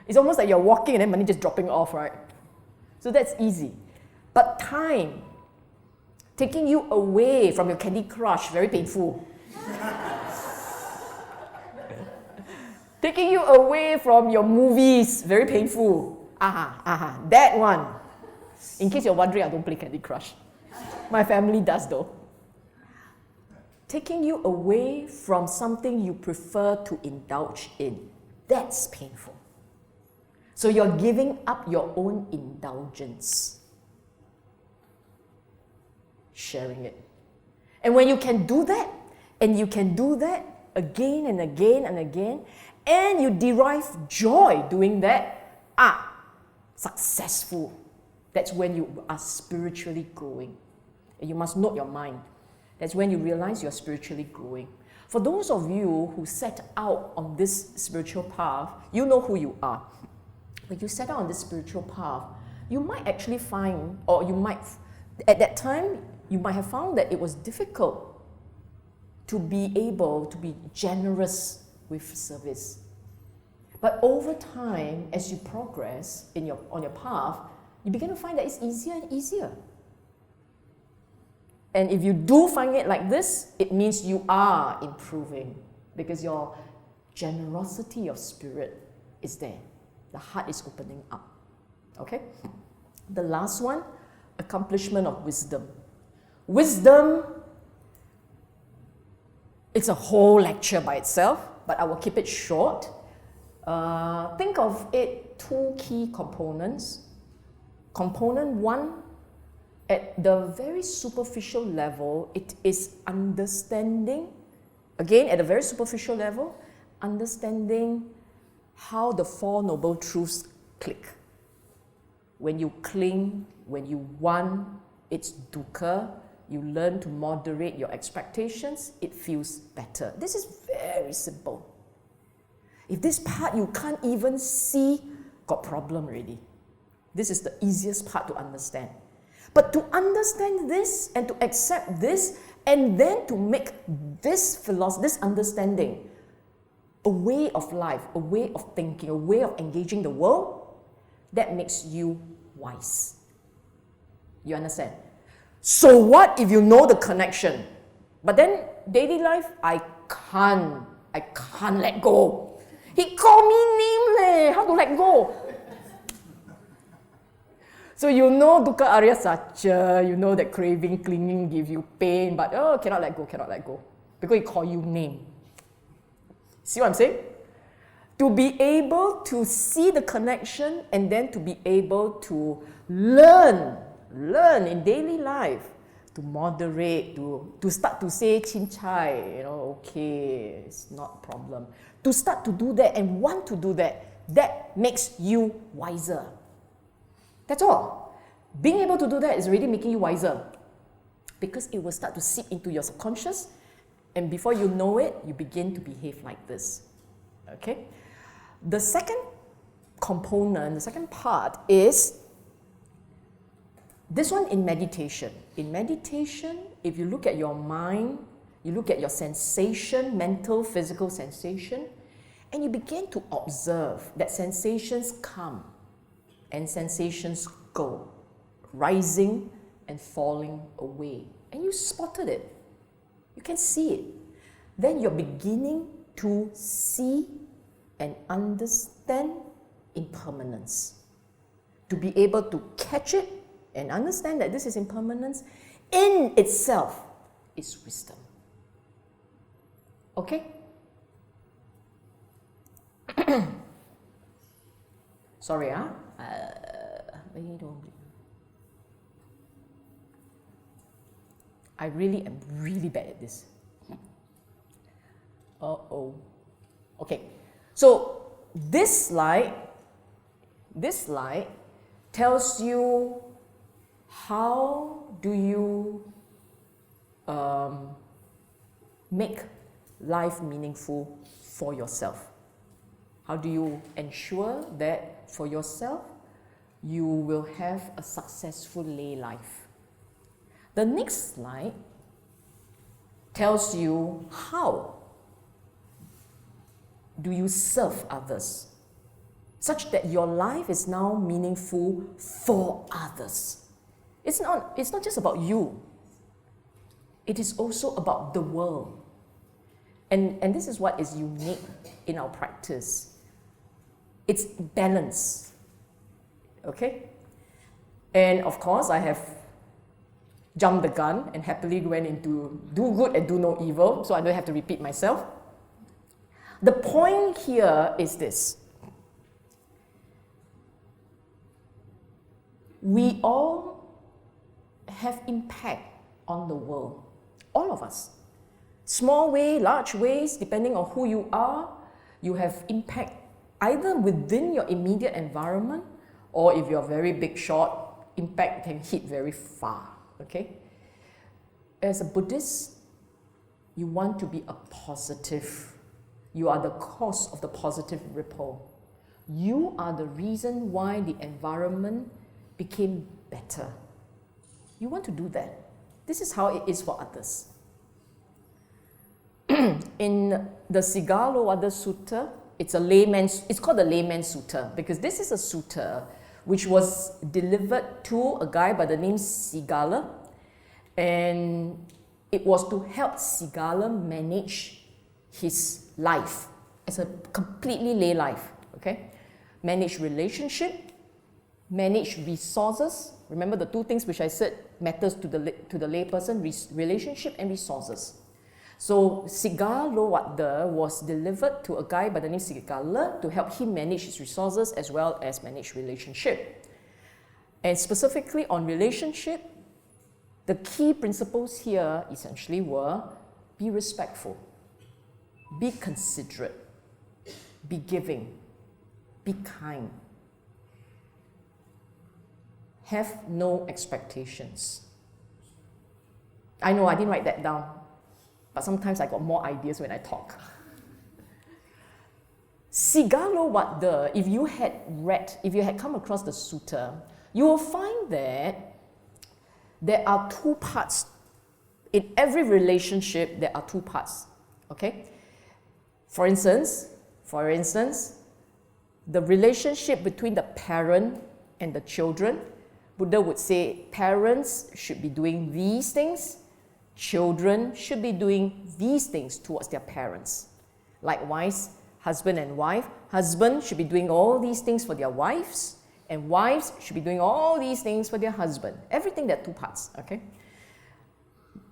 It's almost like you're walking and then money just dropping off, right? So that's easy. But time, taking you away from your Candy Crush, very painful. Taking you away from your movies, very painful. That one. In case you're wondering, I don't play Candy Crush. My family does though. Taking you away from something you prefer to indulge in, that's painful. So you're giving up your own indulgence. Sharing it. And when you can do that, and you can do that again and again and again, and you derive joy doing that, successful. That's when you are spiritually growing. And you must note your mind. That's when you realize you're spiritually growing. For those of you who set out on this spiritual path, you know who you are. When you set out on this spiritual path, you might actually find, or you might, at that time, you might have found that it was difficult to be able to be generous with service. But over time, as you progress on your path, you begin to find that it's easier and easier. And if you do find it like this, it means you are improving because your generosity of spirit is there. The heart is opening up. Okay? The last one, accomplishment of wisdom. Wisdom, it's a whole lecture by itself, but I will keep it short. Think of it two key components. Component one, at the very superficial level, it is understanding, again, at a very superficial level, understanding how the Four Noble Truths click. When you cling, when you want, it's dukkha. You learn to moderate your expectations, it feels better. This is very simple. If this part you can't even see, got problem already. This is the easiest part to understand. But to understand this and to accept this and then to make this philosophy, this understanding, a way of life, a way of thinking, a way of engaging the world, that makes you wise. You understand? So what if you know the connection? But then daily life, I can't let go. He called me name leh, how to let go? So you know dukkha arya satya, you know that craving, clinging gives you pain, but cannot let go. Because he call you name. See what I'm saying? To be able to see the connection and then to be able to learn in daily life, to moderate, to start to say chin chai, okay, it's not a problem. To start to do that and want to do that makes you wiser. That's all. Being able to do that is already making you wiser because it will start to seep into your subconscious, and before you know it, you begin to behave like this. Okay? The second component, the second part is this one in meditation. In meditation, if you look at your mind, you look at your sensation, mental, physical sensation, and you begin to observe that sensations come and sensations go, rising and falling away. And you spotted it. You can see it. Then you're beginning to see and understand impermanence. To be able to catch it and understand that this is impermanence in itself is wisdom. Okay? Sorry, I really am really bad at this. Okay, so this slide tells you how do you make life meaningful for yourself. How do you ensure that for yourself you will have a successful lay life? The next slide tells you how. do you serve others such that your life is now meaningful for others? It's not just about you. It is also about the world. And this is what is unique in our practice. It's balance. Okay? And of course, I have jumped the gun and happily went into do good and do no evil, so I don't have to repeat myself. The point here is this. We all have impact on the world. All of us. Small way, large ways, depending on who you are, you have impact either within your immediate environment, or if you're very big shot, impact can hit very far. Okay? As a Buddhist, you want to be a positive. You are the cause of the positive ripple. You are the reason why the environment became better. You want to do that. This is how it is for others. In the Sigālowada Sutta, it's called the Layman's Sutta because this is a sutta which was delivered to a guy by the name Sigala, and it was to help Sigala manage his life as a completely lay life. Okay, manage relationship, manage resources. Remember the two things which I said matters to the lay person: relationship and resources. So Sigālowada was delivered to a guy by the name Sigala to help him manage his resources as well as manage relationship. And specifically on relationship, the key principles here essentially were be respectful, be considerate, be giving, be kind, have no expectations. I know I didn't write that down, but sometimes I got more ideas when I talk. Sigālowada, if you had come across the sutta, you will find that there are two parts. In every relationship, there are two parts. Okay? For instance, the relationship between the parent and the children, Buddha would say parents should be doing these things, children should be doing these things towards their parents. Likewise, husband and wife, husband should be doing all these things for their wives, and wives should be doing all these things for their husband. Everything, there are two parts, okay?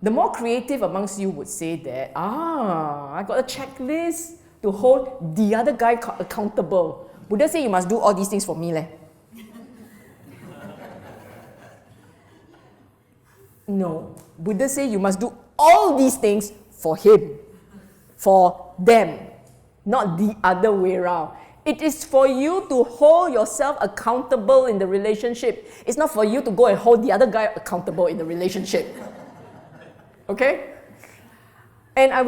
The more creative amongst you would say that, I got a checklist to hold the other guy accountable. Buddha say you must do all these things for me, leh. No, Buddha say you must do all these things for him, for them, not the other way around. It is for you to hold yourself accountable in the relationship. It's not for you to go and hold the other guy accountable in the relationship. Okay? And I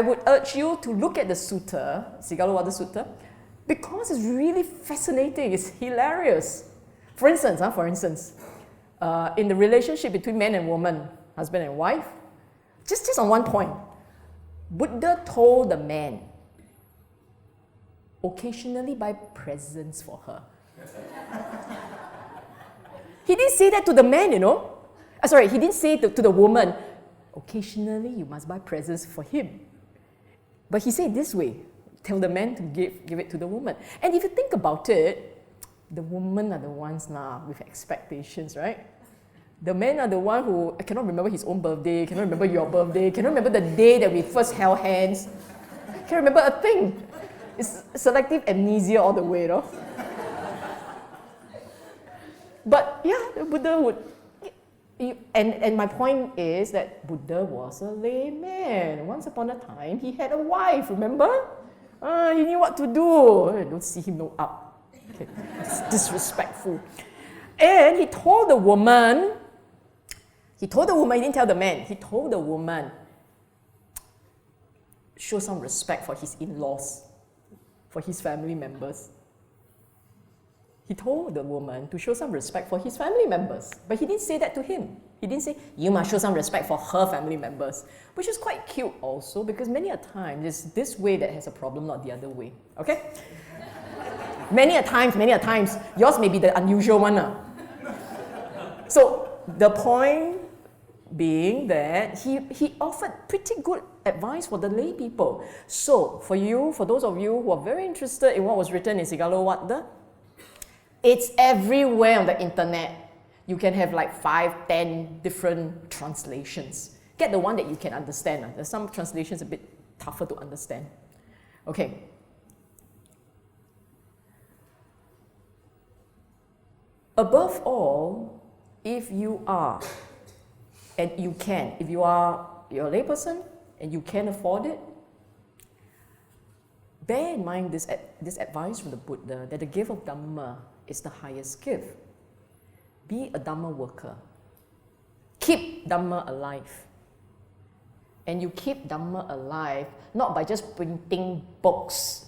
would urge you to look at the sutta, Sigālowada Sutta, because it's really fascinating, it's hilarious. For instance, in the relationship between man and woman, husband and wife, just on one point, Buddha told the man, occasionally buy presents for her. He didn't say that to the man, you know. He didn't say to the woman, occasionally you must buy presents for him. But he said this way, tell the man to give it to the woman. And if you think about it, the women are the ones now with expectations, right? The men are the one who cannot remember his own birthday, cannot remember your birthday, cannot remember the day that we first held hands, can't remember a thing. It's selective amnesia all the way, you know? But yeah, the Buddha would... And my point is that Buddha was a layman. Once upon a time, he had a wife, remember? He knew what to do. Don't see him no up. Okay. It's disrespectful. And he told the woman, he didn't tell the man, he told the woman, show some respect for his in-laws, for his family members. He told the woman to show some respect for his family members, but he didn't say that to him. He didn't say, you must show some respect for her family members, which is quite cute also, because many a time, it's this way that has a problem, not the other way. Okay? Many a times, yours may be the unusual one. So the point being that he offered pretty good advice for the lay people. So for those of you who are very interested in what was written in Sigalo, it's everywhere on the internet. You can have like 5, 10 different translations. Get the one that you can understand. There's some translations a bit tougher to understand. Okay. Above all, if you are, and you can, if you're a layperson and you can afford it, bear in mind this advice from the Buddha that the gift of Dhamma is the highest gift. Be a Dharma worker. Keep Dhamma alive. And you keep Dhamma alive not by just printing books.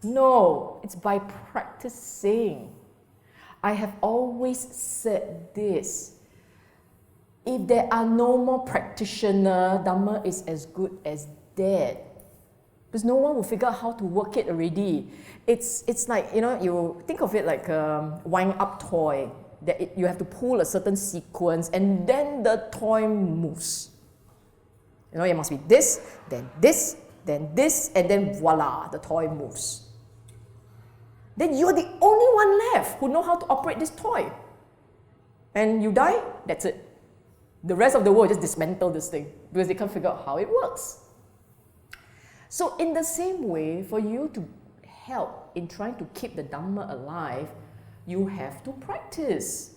No, it's by practicing. I have always said this. If there are no more practitioners, Dhamma is as good as dead. Because no one will figure out how to work it already. It's like, you think of it like a wind-up toy. That you have to pull a certain sequence and then the toy moves. It must be this, then this, then this, and then voila, the toy moves. Then you're the only one left who know how to operate this toy. And you die, that's it. The rest of the world just dismantle this thing because they can't figure out how it works. So in the same way, for you to help in trying to keep the Dhamma alive, you have to practice.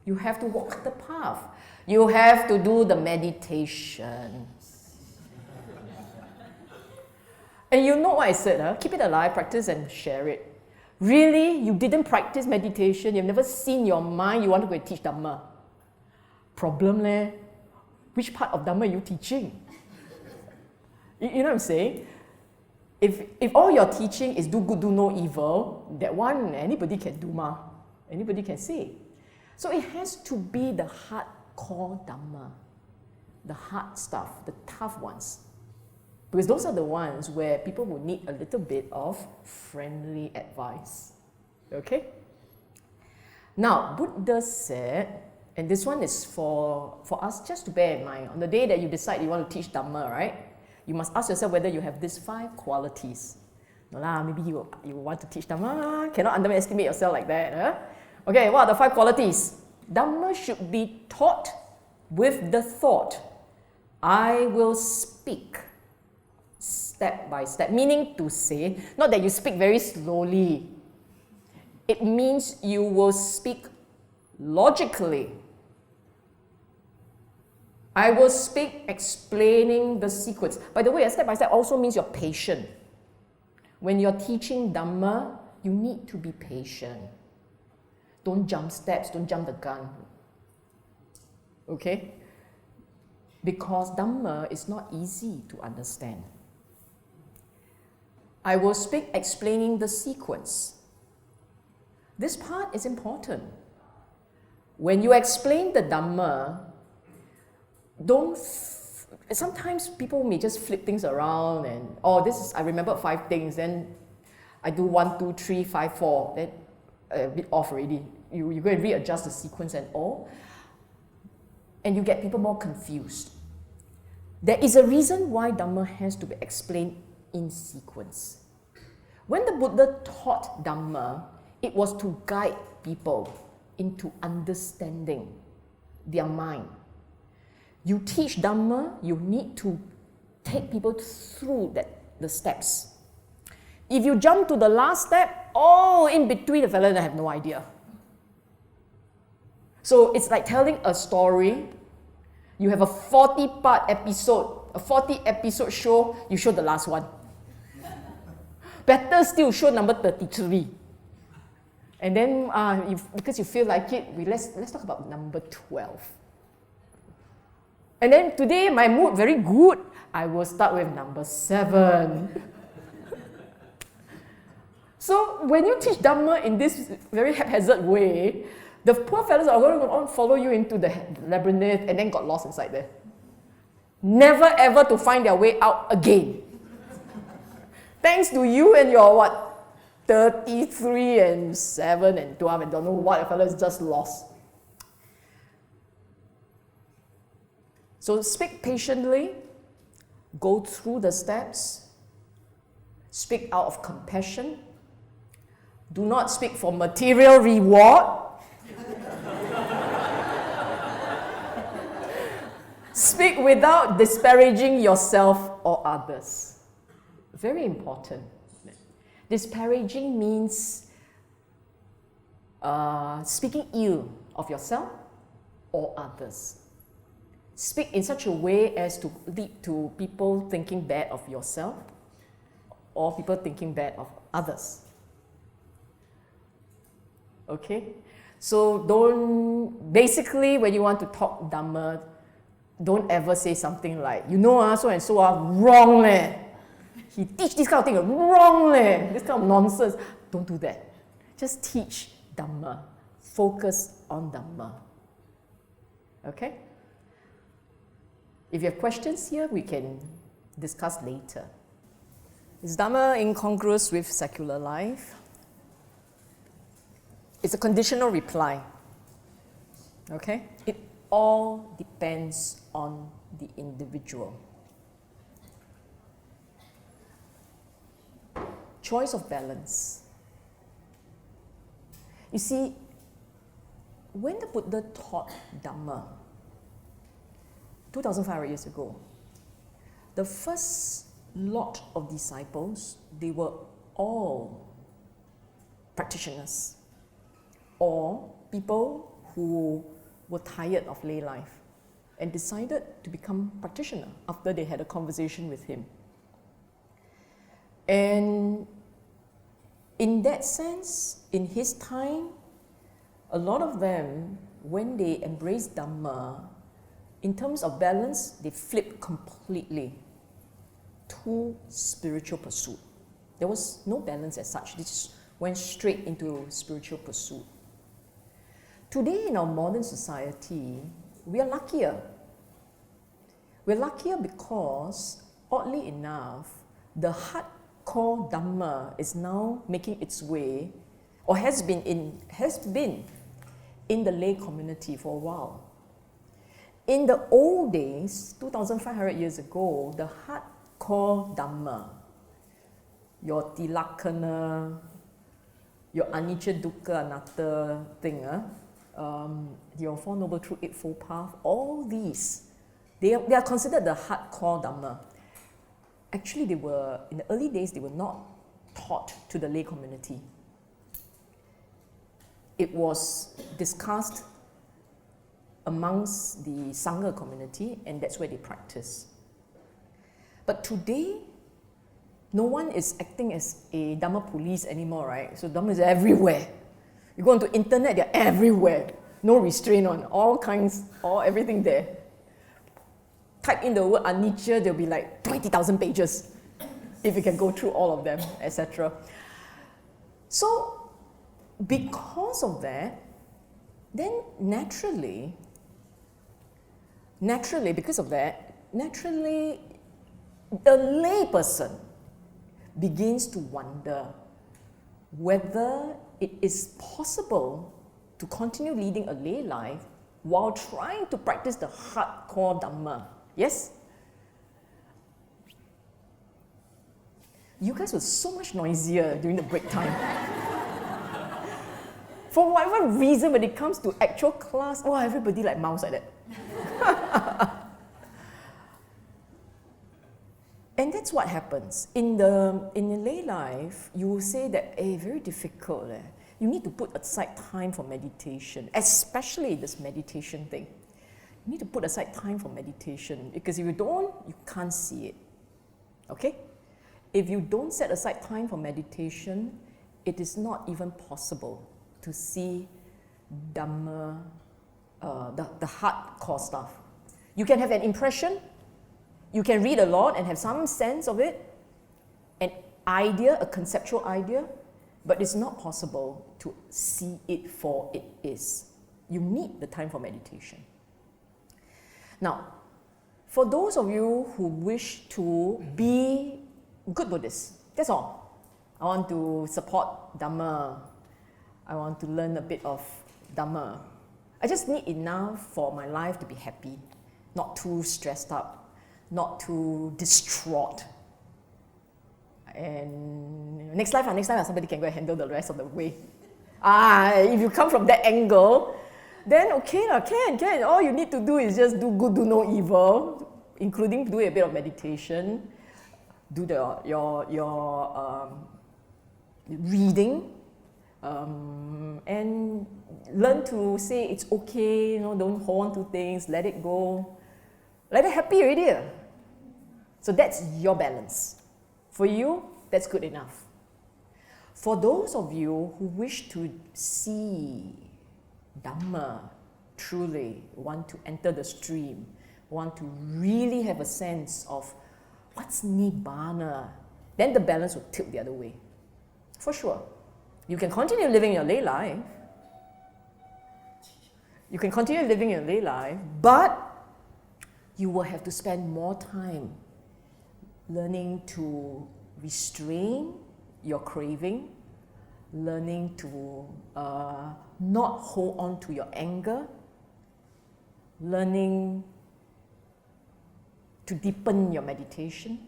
You have to walk the path. You have to do the meditation. And you know what I said, huh? Keep it alive, practice and share it. Really? You didn't practice meditation? You've never seen your mind, you want to go and teach Dhamma? Problem leh? Which part of Dhamma are you teaching? You know what I'm saying? If all your teaching is do good, do no evil, that one anybody can do ma. Anybody can say. So it has to be the hardcore Dhamma, the hard stuff, the tough ones. Because those are the ones where people will need a little bit of friendly advice. Okay? Now, Buddha said, and this one is for us just to bear in mind, on the day that you decide you want to teach Dhamma, right? You must ask yourself whether you have these 5 qualities. No lah, maybe you want to teach Dhamma, cannot underestimate yourself like that. Huh? Okay, what are the 5 qualities? Dhamma should be taught with the thought, I will speak step by step. Meaning to say, not that you speak very slowly. It means you will speak logically. I will speak explaining the sequence. By the way, step by step also means you're patient. When you're teaching Dhamma, you need to be patient. Don't jump steps, don't jump the gun. Okay? Because Dhamma is not easy to understand. I will speak explaining the sequence. This part is important. When you explain the Dhamma, sometimes people may just flip things around and, I remembered 5 things, then I do 1, 2, 3, 5, 4, then a bit off already. You go and readjust the sequence and all, and you get people more confused. There is a reason why Dhamma has to be explained in sequence. When the Buddha taught Dhamma, it was to guide people into understanding their mind. You teach Dhamma, you need to take people through the steps. If you jump to the last step, in between, the fellow I have no idea. So it's like telling a story. You have a 40-part episode, a 40-episode show, you show the last one. Better still, show number 33. And then, because you feel like it, let's talk about number 12. And then today, my mood very good. I will start with number 7. So when you teach Dhamma in this very haphazard way, The poor fellows are going to follow you into the labyrinth and then got lost inside there. Never ever to find their way out again. Thanks to you and your 33 and 7 and 12 and don't know what, the fellow is just lost. So speak patiently, go through the steps, speak out of compassion. Do not speak for material reward. Speak without disparaging yourself or others. Very important. Disparaging means speaking ill of yourself or others. Speak in such a way as to lead to people thinking bad of yourself or people thinking bad of others. Okay? So basically when you want to talk Dhamma, don't ever say something like, so and so are wrong leh. He teach this kind of thing, wrong leh. This kind of nonsense. Don't do that. Just teach Dhamma. Focus on Dhamma. Okay? If you have questions here, we can discuss later. Is Dhamma incongruous with secular life? It's a conditional reply. Okay? It all depends on the individual. Choice of balance. You see, when the Buddha taught Dhamma 2,500 years ago, the first lot of disciples, they were all practitioners or people who were tired of lay life and decided to become practitioner after they had a conversation with him. And in that sense, in his time, a lot of them, when they embraced Dhamma, in terms of balance, they flipped completely to spiritual pursuit. There was no balance as such. They just went straight into spiritual pursuit. Today in our modern society, we are luckier. We're luckier because, oddly enough, the hardcore Dhamma is now making its way, or has been in the lay community for a while. In the old days, 2,500 years ago, the hardcore Dhamma, your tilakkhana, your anicca dukkha anatta thing, your Four Noble Truth, Eightfold Path, all these, they are considered the hardcore Dhamma. Actually, in the early days, they were not taught to the lay community. It was discussed amongst the Sangha community, and that's where they practice. But today, no one is acting as a Dhamma police anymore, right? So Dhamma is everywhere. You go onto internet, they're everywhere. No restraint on all kinds, everything there. Type in the word anicca, there'll be like 20,000 pages if you can go through all of them, etc. So, because of that, then naturally, because of that, naturally, the lay person begins to wonder whether it is possible to continue leading a lay life while trying to practice the hardcore Dhamma. Yes? You guys were so much noisier during the break time. For whatever reason, when it comes to actual class, everybody like mouse like that. And that's what happens. In the lay life, you will say that, very difficult. You need to put aside time for meditation, especially this meditation thing. You need to put aside time for meditation, because if you don't, you can't see it. Okay? If you don't set aside time for meditation, it is not even possible to see Dhamma, the hardcore stuff. You can have an impression, you can read a lot and have some sense of it, an idea, a conceptual idea, but it's not possible to see it for it is. You need the time for meditation. Now, for those of you who wish to be good Buddhists, that's all. I want to support Dhamma. I want to learn a bit of Dhamma. I just need enough for my life to be happy, not too stressed up, not too distraught. And next life, somebody can go and handle the rest of the way. If you come from that angle, then okay, can. All you need to do is just do good, do no evil, including doing a bit of meditation, do your reading, and learn to say it's okay, don't hold on to things, let it go. Let it happy already. So that's your balance. For you, that's good enough. For those of you who wish to see Dhamma, truly want to enter the stream, want to really have a sense of what's Nibbana, then the balance will tilt the other way. For sure. You can continue living your lay life. But you will have to spend more time learning to restrain your craving, learning to not hold on to your anger, learning to deepen your meditation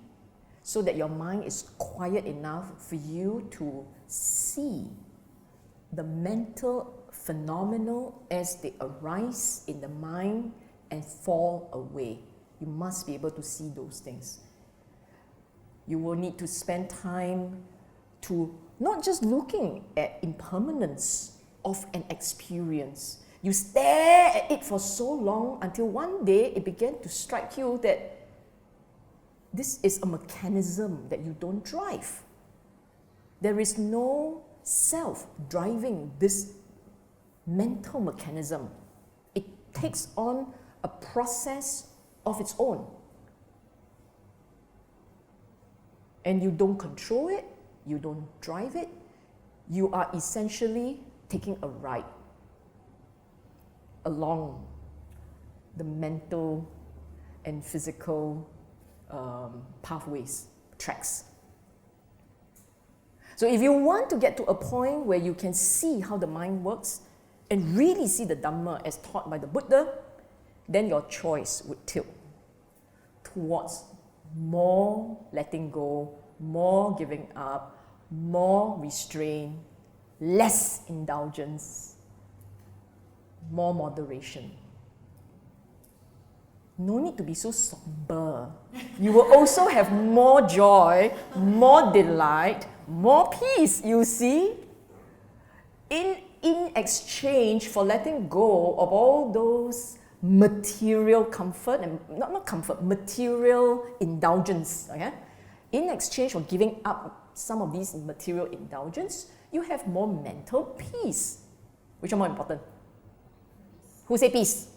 so that your mind is quiet enough for you to see the mental phenomena as they arise in the mind and fall away. You must be able to see those things. You will need to spend time to not just looking at impermanence of an experience. You stare at it for so long until one day it began to strike you that this is a mechanism that you don't drive. There is no self driving this mental mechanism. It takes on a process of its own. And you don't control it, you don't drive it, you are essentially taking a ride along the mental and physical pathways, tracks. So if you want to get to a point where you can see how the mind works and really see the Dhamma as taught by the Buddha, then your choice would tilt towards more letting go, more giving up, more restraint, less indulgence, more moderation. No need to be so somber. You will also have more joy, more delight, more peace, you see. In exchange for letting go of all those material comfort, and not comfort, material indulgence, okay? In exchange for giving up some of these material indulgence, you have more mental peace. Which are more important? Who say peace?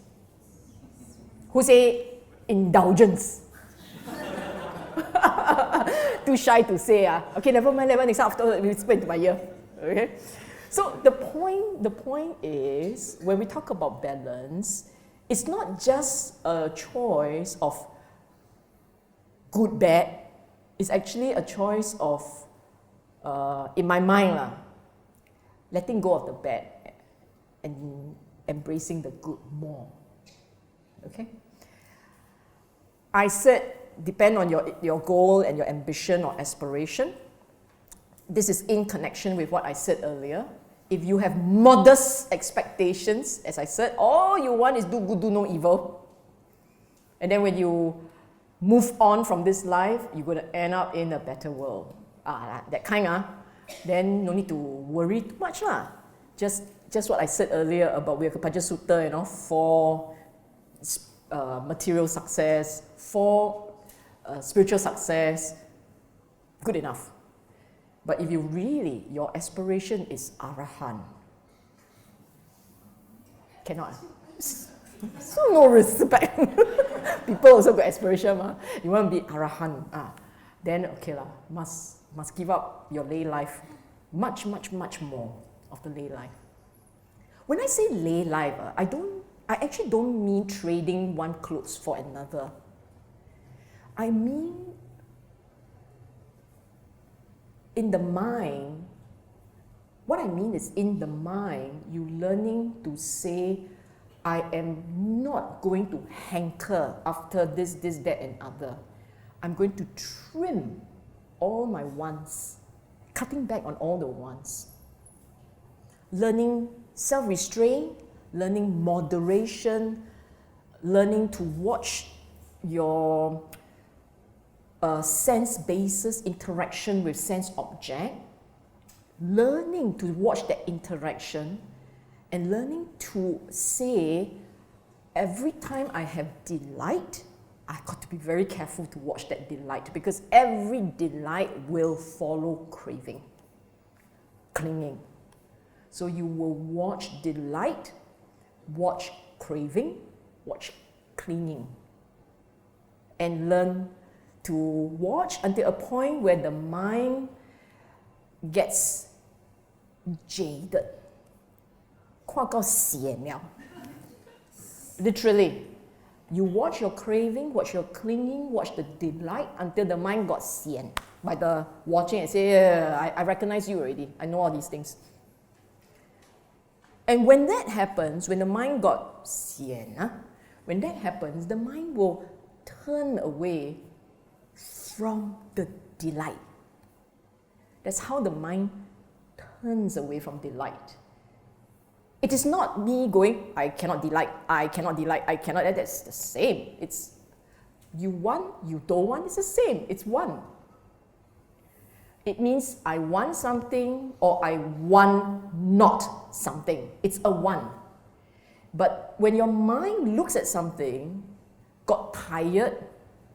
Who say indulgence? Too shy to say. Okay, never mind, next time after we whisper into my ear. Okay? So the point is, when we talk about balance, it's not just a choice of good, bad. It's actually a choice of, in my mind, letting go of the bad and embracing the good more. Okay? I said, depend on your goal and your ambition or aspiration. This is in connection with what I said earlier. If you have modest expectations, as I said, all you want is do good, do no evil. And then when you move on from this life, you're going to end up in a better world. That kind, then no need to worry too much. Just what I said earlier about Virakkapajja Sutta, for material success, for spiritual success, good enough. But if you really, your aspiration is Arahant, cannot. So no respect. People also got aspiration. You want to be Arahant. Then okay, must give up your lay life. Much more of the lay life. When I say lay life, I actually don't mean trading one clothes for another. I mean, in the mind, what I mean is in the mind, you learning to say, I am not going to hanker after this, that, and other. I'm going to trim all my wants, cutting back on all the wants. Learning self-restraint, learning moderation, learning to watch your sense basis interaction with sense object, learning to watch that interaction, and learning to say, every time I have delight, I've got to be very careful to watch that delight, because every delight will follow craving, clinging. So you will watch delight, watch craving, watch clinging, and learn to watch until a point where the mind gets jaded. 看到闲了. Literally, you watch your craving, watch your clinging, watch the delight until the mind got sian by the watching and say, yeah, I recognize you already. I know all these things. And when that happens, when the mind got sian, when that happens, the mind will turn away from the delight. That's how the mind turns away from delight. It is not me going, I cannot delight, I cannot, that's the same. It's you want, you don't want, it's the same, it's one. It means I want something or I want not something. It's a one. But when your mind looks at something, got tired,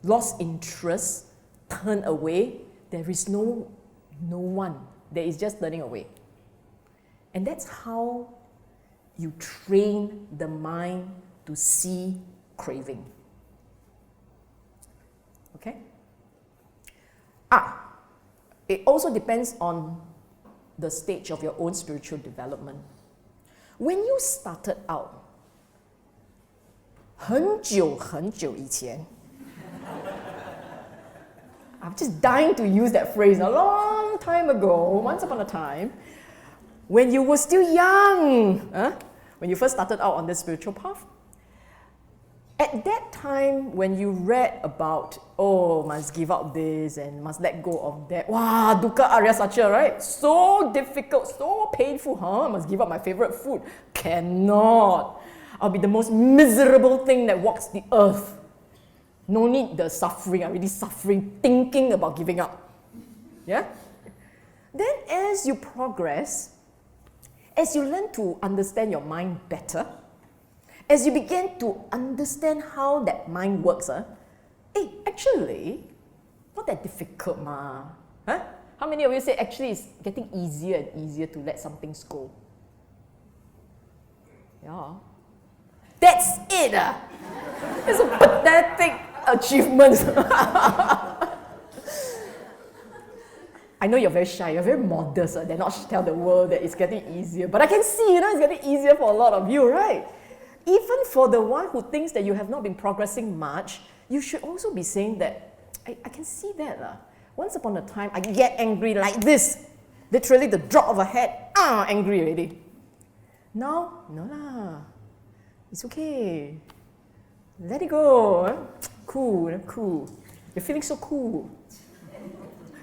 lost interest, turned away, there is no one. There is just turning away. And that's how you train the mind to see craving. Okay? It also depends on the stage of your own spiritual development. When you started out, 很久以前, I'm just dying to use that phrase, a long time ago, once upon a time, when you were still young, when you first started out on this spiritual path. At that time, when you read about, must give up this and must let go of that, wow, dukkha arya satya, right? So difficult, so painful, must give up my favorite food. Cannot. I'll be the most miserable thing that walks the earth. No need the suffering, I'm really suffering, thinking about giving up. Yeah? Then as you progress, as you learn to understand your mind better, as you begin to understand how that mind works, actually, not that difficult, ma. Huh? How many of you say actually it's getting easier and easier to let some things go? Yeah. That's it! It's a pathetic achievement. I know you're very shy, you're very modest, dare not tell the world that it's getting easier. But I can see, it's getting easier for a lot of you, right? Even for the one who thinks that you have not been progressing much, you should also be saying that, I can see that. Once upon a time, I get angry like this. Literally the drop of a hat, angry already. Now, no lah. It's okay. Let it go. Cool. You're feeling so cool.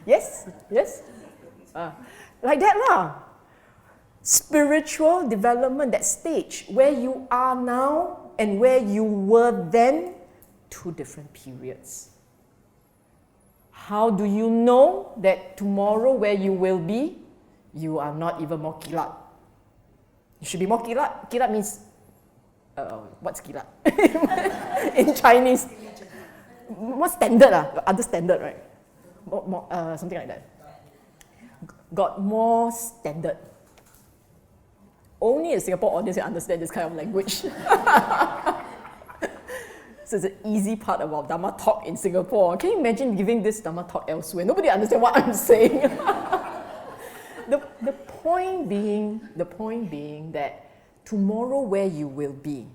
Yes? Like that lah. Spiritual development, that stage, where you are now and where you were then, two different periods. How do you know that tomorrow where you will be, you are not even more kilat? You should be more kilat. Kilat means, what's kilat? In Chinese. More standard, other standard, right? More, something like that. Got more standard. Only a Singapore audience can understand this kind of language. So it's an easy part about Dhamma talk in Singapore. Can you imagine giving this Dhamma talk elsewhere? Nobody understands what I'm saying. The point being that tomorrow where you will be.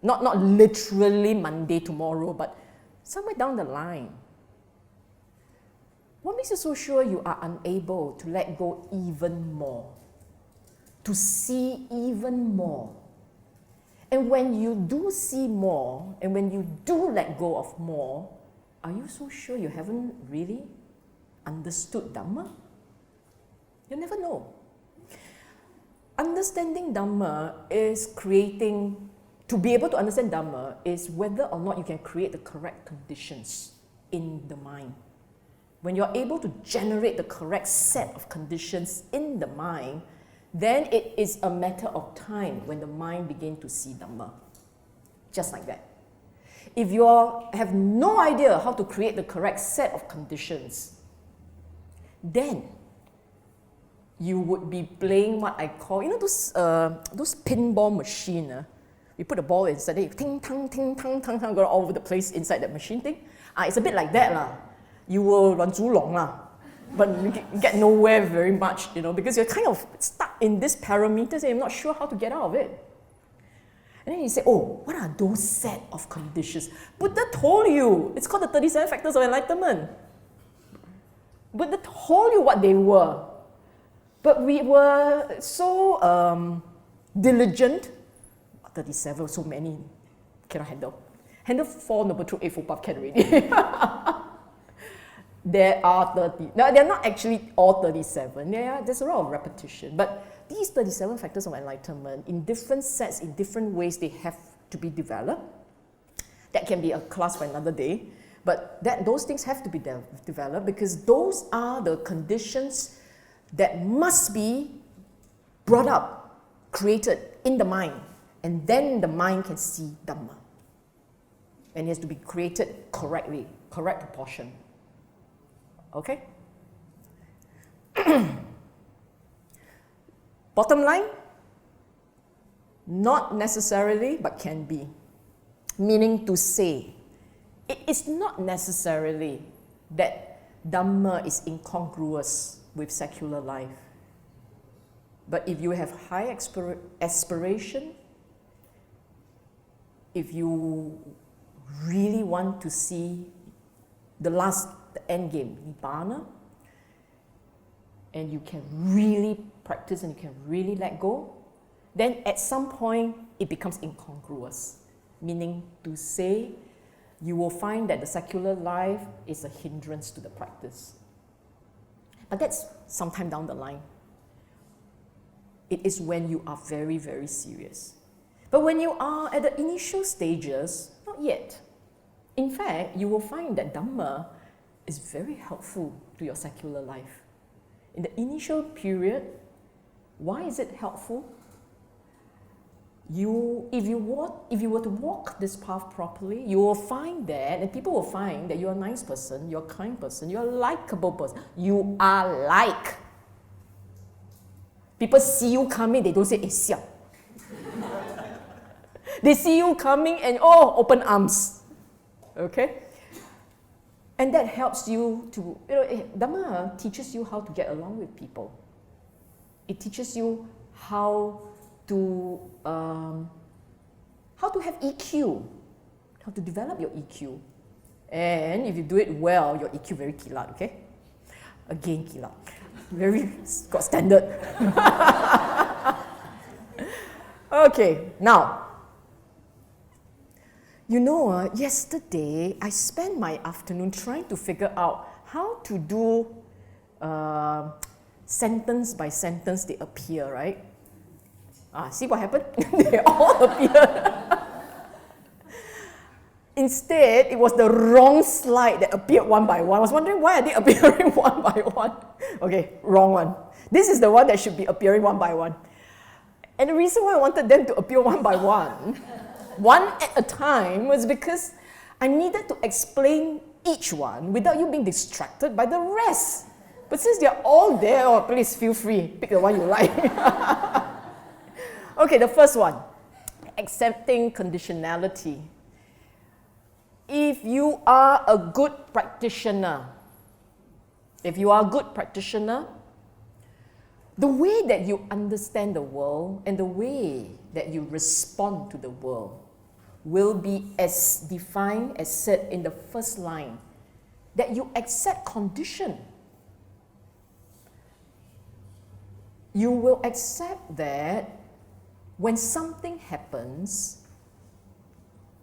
Not literally Monday tomorrow, but somewhere down the line. What makes you so sure you are unable to let go even more? To see even more? And when you do see more, and when you do let go of more, are you so sure you haven't really understood Dhamma? You'll never know. Understanding Dhamma is to be able to understand Dhamma is whether or not you can create the correct conditions in the mind. When you're able to generate the correct set of conditions in the mind, then it is a matter of time when the mind begins to see Dhamma. Just like that. If you have no idea how to create the correct set of conditions, then you would be playing what I call, those pinball machine. You put a ball inside it, ting tang ting tang tang tang, go all over the place inside that machine thing. It's a bit like that lah. You will run too long lah, but you get nowhere very much, because you're kind of stuck in this parameters and you're not sure how to get out of it. And then you say, oh, what are those set of conditions? Buddha told you. It's called the 37 Factors of Enlightenment. Buddha told you what they were. But we were so diligent. 37, so many, cannot handle. Handle 4 Noble Truth, 8 Full Path can already. There are 30. Now, they're not actually all 37. There's a lot of repetition. But these 37 factors of enlightenment, in different sets, in different ways, they have to be developed. That can be a class for another day. But those things have to be developed because those are the conditions that must be brought up, created in the mind. And then the mind can see Dhamma. And it has to be created correctly, correct proportion. Okay? Bottom line, not necessarily, but can be. Meaning to say, it is not necessarily that Dhamma is incongruous with secular life. But if you have high aspiration, if you really want to see the end game, Nibbana, and you can really practice and you can really let go, then at some point it becomes incongruous. Meaning to say, you will find that the secular life is a hindrance to the practice. But that's sometime down the line. It is when you are very, very serious. But when you are at the initial stages, not yet. In fact, you will find that Dhamma is very helpful to your secular life. In the initial period, why is it helpful? If you were to walk this path properly, you will find that, and people will find that you're a nice person, you're a kind person, you're a likable person. You are like. People see you coming, they don't say, siao. They see you coming and, open arms. Okay? And that helps you to, Dhamma teaches you how to get along with people. It teaches you how to have EQ, how to develop your EQ. And if you do it well, your EQ very kilat, okay? Again, kilat. Very got standard. Okay, now, yesterday I spent my afternoon trying to figure out how to do sentence by sentence they appear, right? See what happened? They all appeared. Instead, it was the wrong slide that appeared one by one. I was wondering why are they appearing one by one? Okay, wrong one. This is the one that should be appearing one by one. And the reason why I wanted them to appear one by one at a time, was because I needed to explain each one without you being distracted by the rest. But since they're all there, please feel free, pick the one you like. Okay, the first one, accepting conditionality. If you are a good practitioner, The way that you understand the world and the way that you respond to the world will be as defined as said in the first line, that you accept condition. You will accept that when something happens,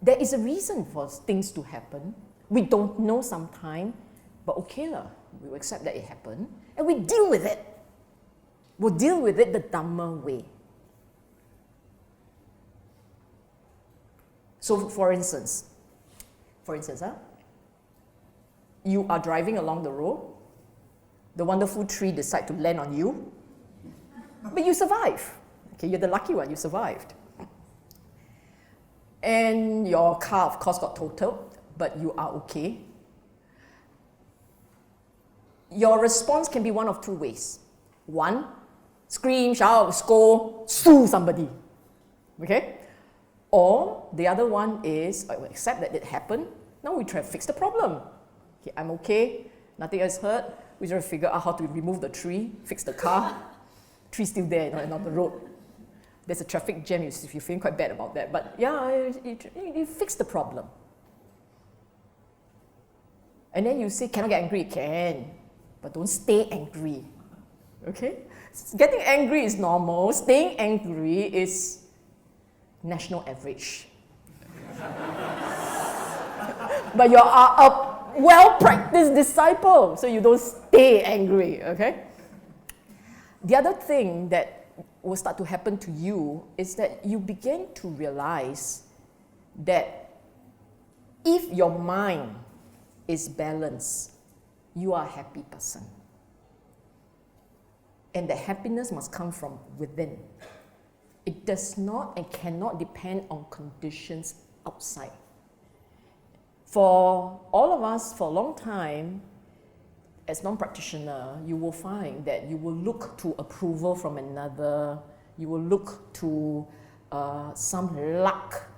there is a reason for things to happen. We don't know sometimes, but okay lah, we will accept that it happened and we deal with it. We'll deal with it the Dhamma way. So for instance, you are driving along the road, the wonderful tree decides to land on you, but you survive. Okay, you're the lucky one, you survived. And your car, of course, got totaled, but you are okay. Your response can be one of two ways. One, scream, shout, scold, sue somebody. Okay? Or the other one is, I will accept that it happened. Now we try to fix the problem. Okay, I'm okay, nothing else hurt. We try to figure out how to remove the tree, fix the car. Tree's still there, and on the road. There's a traffic jam, if you're feeling quite bad about that. But yeah, you fix the problem. And then you say, cannot get angry? Can, but don't stay angry. Okay? Getting angry is normal. Staying angry is national average. But you are a well-practiced disciple, so you don't stay angry, okay? The other thing that will start to happen to you is that you begin to realize that if your mind is balanced, you are a happy person. And that happiness must come from within. It does not and cannot depend on conditions outside. For all of us, for a long time, as non-practitioner, you will find that you will look to approval from another, you will look to some luck.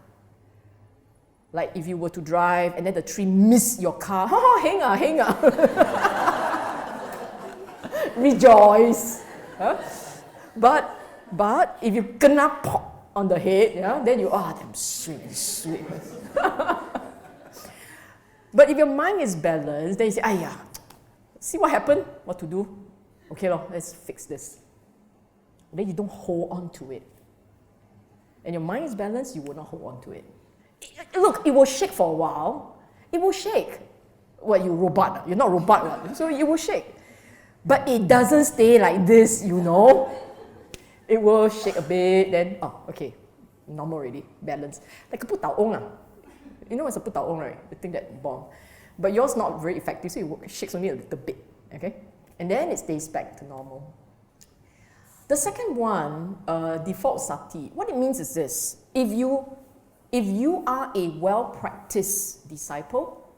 Like if you were to drive and then the tree missed your car, hang on. Rejoice. But if you kena pop on the head, then you are damn sweet. But if your mind is balanced, then you say, see what happened? What to do? Okay, let's fix this. Then you don't hold on to it. And your mind is balanced, you will not hold on to it. Look, it will shake for a while. It will shake. Well, you're robot. You're not robot, right? So it will shake. But it doesn't stay like this, It will shake a bit, then, okay, normal already, balance. Like a putaong. You know what's a putaong, right? The thing that bomb. But yours not very effective, so it shakes only a little bit, okay? And then it stays back to normal. The second one, default sati. What it means is this. If you are a well-practiced disciple,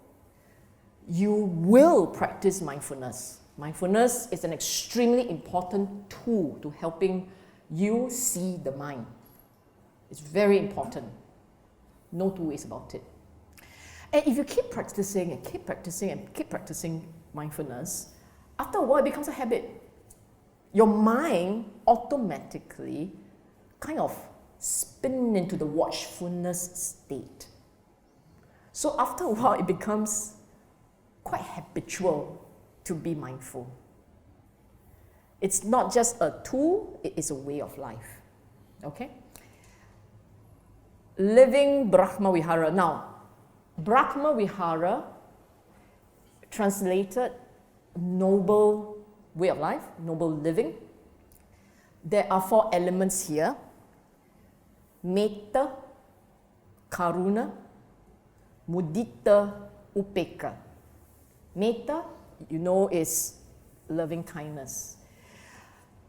you will practice mindfulness. Mindfulness is an extremely important tool to helping you see the mind. It's very important. No two ways about it. And if you keep practicing and keep practicing and keep practicing mindfulness, after a while it becomes a habit. Your mind automatically kind of spin into the watchfulness state. So after a while it becomes quite habitual to be mindful. It's not just a tool, it is a way of life. Okay? Living Brahma Vihara. Now, Brahma Vihara, translated noble way of life, noble living. There are 4 elements here. Metta, Karuna, Mudita, Upeka. Metta, is loving kindness.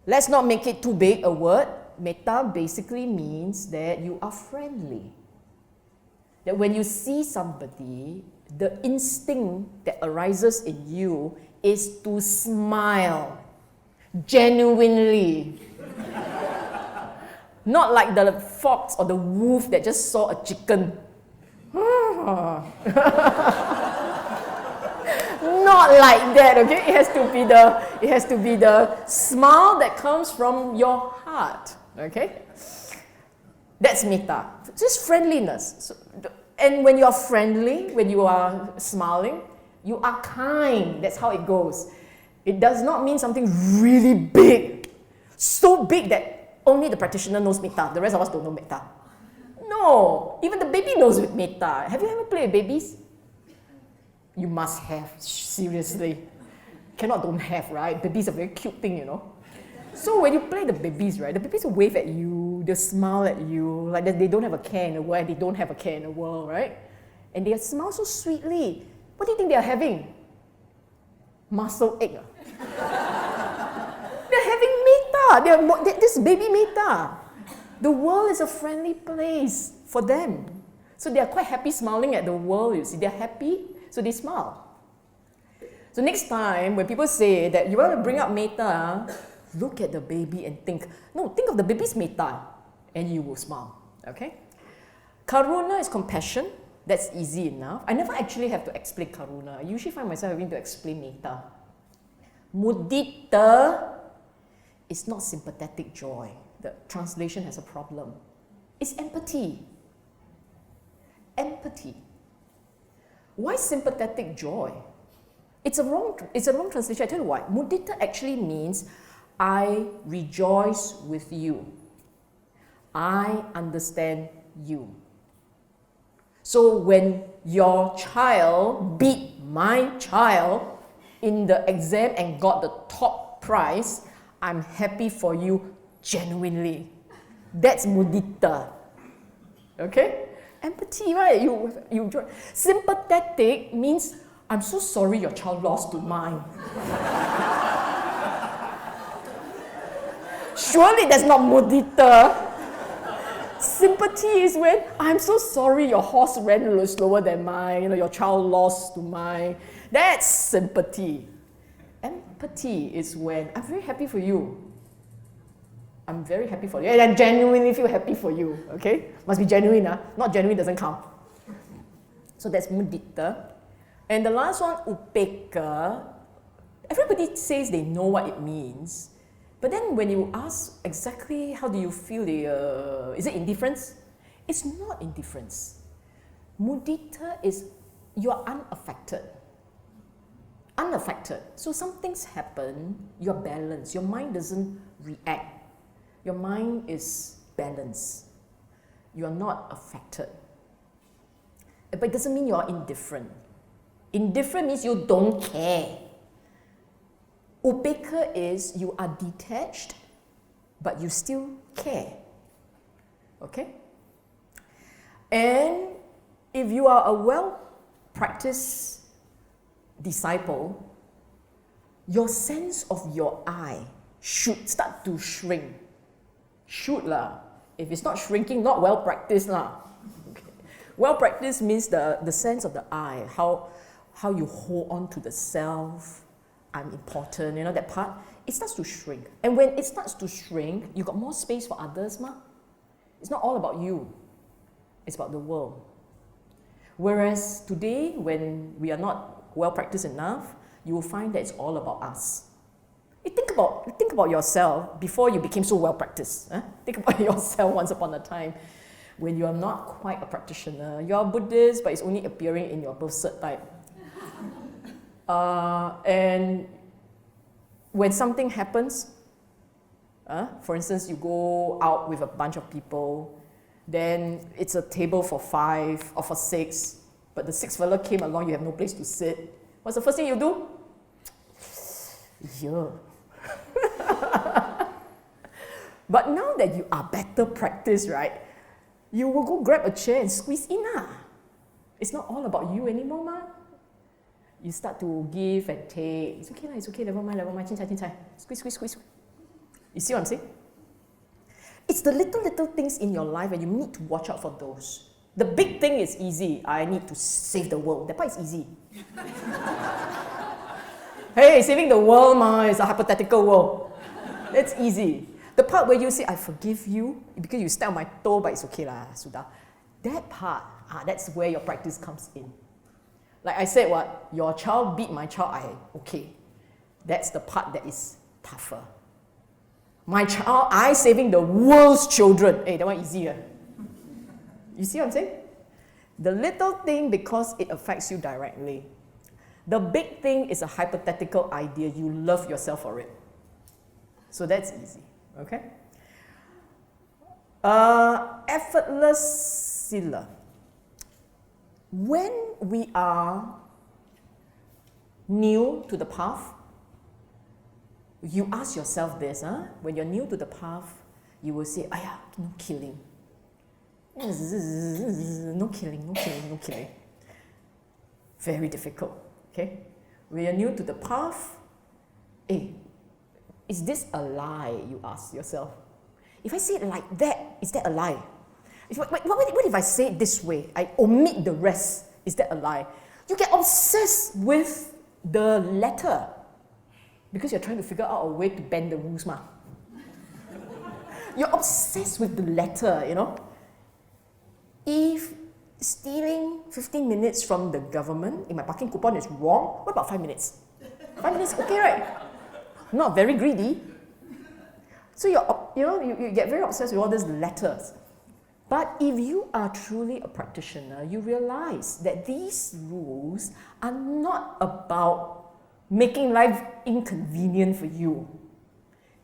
Let's not make it too big a word. Metta basically means that you are friendly. That when you see somebody, the instinct that arises in you is to smile genuinely. Not like the fox or the wolf that just saw a chicken. No, not like that, okay? It has to be the smile that comes from your heart, okay? That's metta. Just friendliness. So, and when you are friendly, when you are smiling, you are kind. That's how it goes. It does not mean something really big. So big that only the practitioner knows metta. The rest of us don't know metta. No. Even the baby knows with metta. Have you ever played with babies? You must have. Seriously. Don't have, right? Babies are a very cute thing, you know. So when you play the babies, right, the babies will wave at you, they'll smile at you, like they don't have a care in the world, they don't have a care in the world, right? And they smile so sweetly. What do you think they are having? Muscle ache. They're having metta. This baby metta. The world is a friendly place for them. So they are quite happy smiling at the world, you see. They're happy, so they smile. So next time, when people say that you want to bring up metta, look at the baby and think of the baby's metta, and you will smile, okay? Karuna is compassion. That's easy enough. I never actually have to explain karuna. I usually find myself having to explain metta. Mudita is not sympathetic joy. The translation has a problem. It's empathy. Empathy. Why sympathetic joy? It's a wrong translation. I tell you why. Mudita actually means I rejoice with you. I understand you. So when your child beat my child in the exam and got the top prize, I'm happy for you genuinely. That's mudita. Okay? Empathy, right? You sympathetic means I'm so sorry your child lost to mine. Surely that's not mudita. Sympathy is when I'm so sorry your horse ran a little slower than mine, your child lost to mine. That's sympathy. Empathy is when I'm very happy for you. I'm very happy for you. And I genuinely feel happy for you. Okay? Must be genuine. Not genuine doesn't count. So that's mudita. And the last one, upekkha. Everybody says they know what it means. But then when you ask exactly how do you feel, is it indifference? It's not indifference. Mudita is you are unaffected. Unaffected. So some things happen, you're balanced. Your mind doesn't react. Your mind is balanced. You are not affected. But it doesn't mean you're indifferent. Indifferent means you don't care. Upekkha is you are detached, but you still care. Okay? And if you are a well-practiced disciple, your sense of your I should start to shrink. Should lah. If it's not shrinking, not well-practiced lah. Okay. Well-practiced means the sense of the I, how you hold on to the self, I'm important, that part, it starts to shrink. And when it starts to shrink, you got more space for others, ma. It's not all about you. It's about the world. Whereas today, when we are not well practiced enough, you will find that it's all about us. You think about yourself before you became so well practiced. Think about yourself once upon a time when you are not quite a practitioner. You are Buddhist, but it's only appearing in your birth cert type. And when something happens, for instance, you go out with a bunch of people, then it's a table for 5 or for 6, but the 6th fella came along, you have no place to sit. What's the first thing you do? Yeah. But now that you are better practiced, right, you will go grab a chair and squeeze in. It's not all about you anymore, ma. You start to give and take. It's okay, never mind, chin chai. Squeeze. You see what I'm saying? It's the little things in your life and you need to watch out for those. The big thing is easy. I need to save the world. That part is easy. Hey, saving the world, ma, is a hypothetical world. That's easy. The part where you say, I forgive you, because you step on my toe, but it's okay lah, sudah. That part, that's where your practice comes in. Like I said, what? Your child beat my child, okay. That's the part that is tougher. My child, I saving the world's children. Hey, that one easier. You see what I'm saying? The little thing because it affects you directly. The big thing is a hypothetical idea. You love yourself for it. So that's easy, okay? Effortless sila. When we are new to the path, you ask yourself this, when you're new to the path, you will say, "Aya, no killing. No killing, no killing, no killing." Very difficult, okay? When you're new to the path, is this a lie, you ask yourself. If I say it like that, is that a lie? What if I say it this way? I omit the rest. Is that a lie? You get obsessed with the letter because you're trying to figure out a way to bend the rules, ma. You're obsessed with the letter, you know. If stealing 15 minutes from the government in my parking coupon is wrong, what about 5 minutes? 5 minutes, okay, right? Not very greedy. So you get very obsessed with all these letters. But if you are truly a practitioner, you realize that these rules are not about making life inconvenient for you.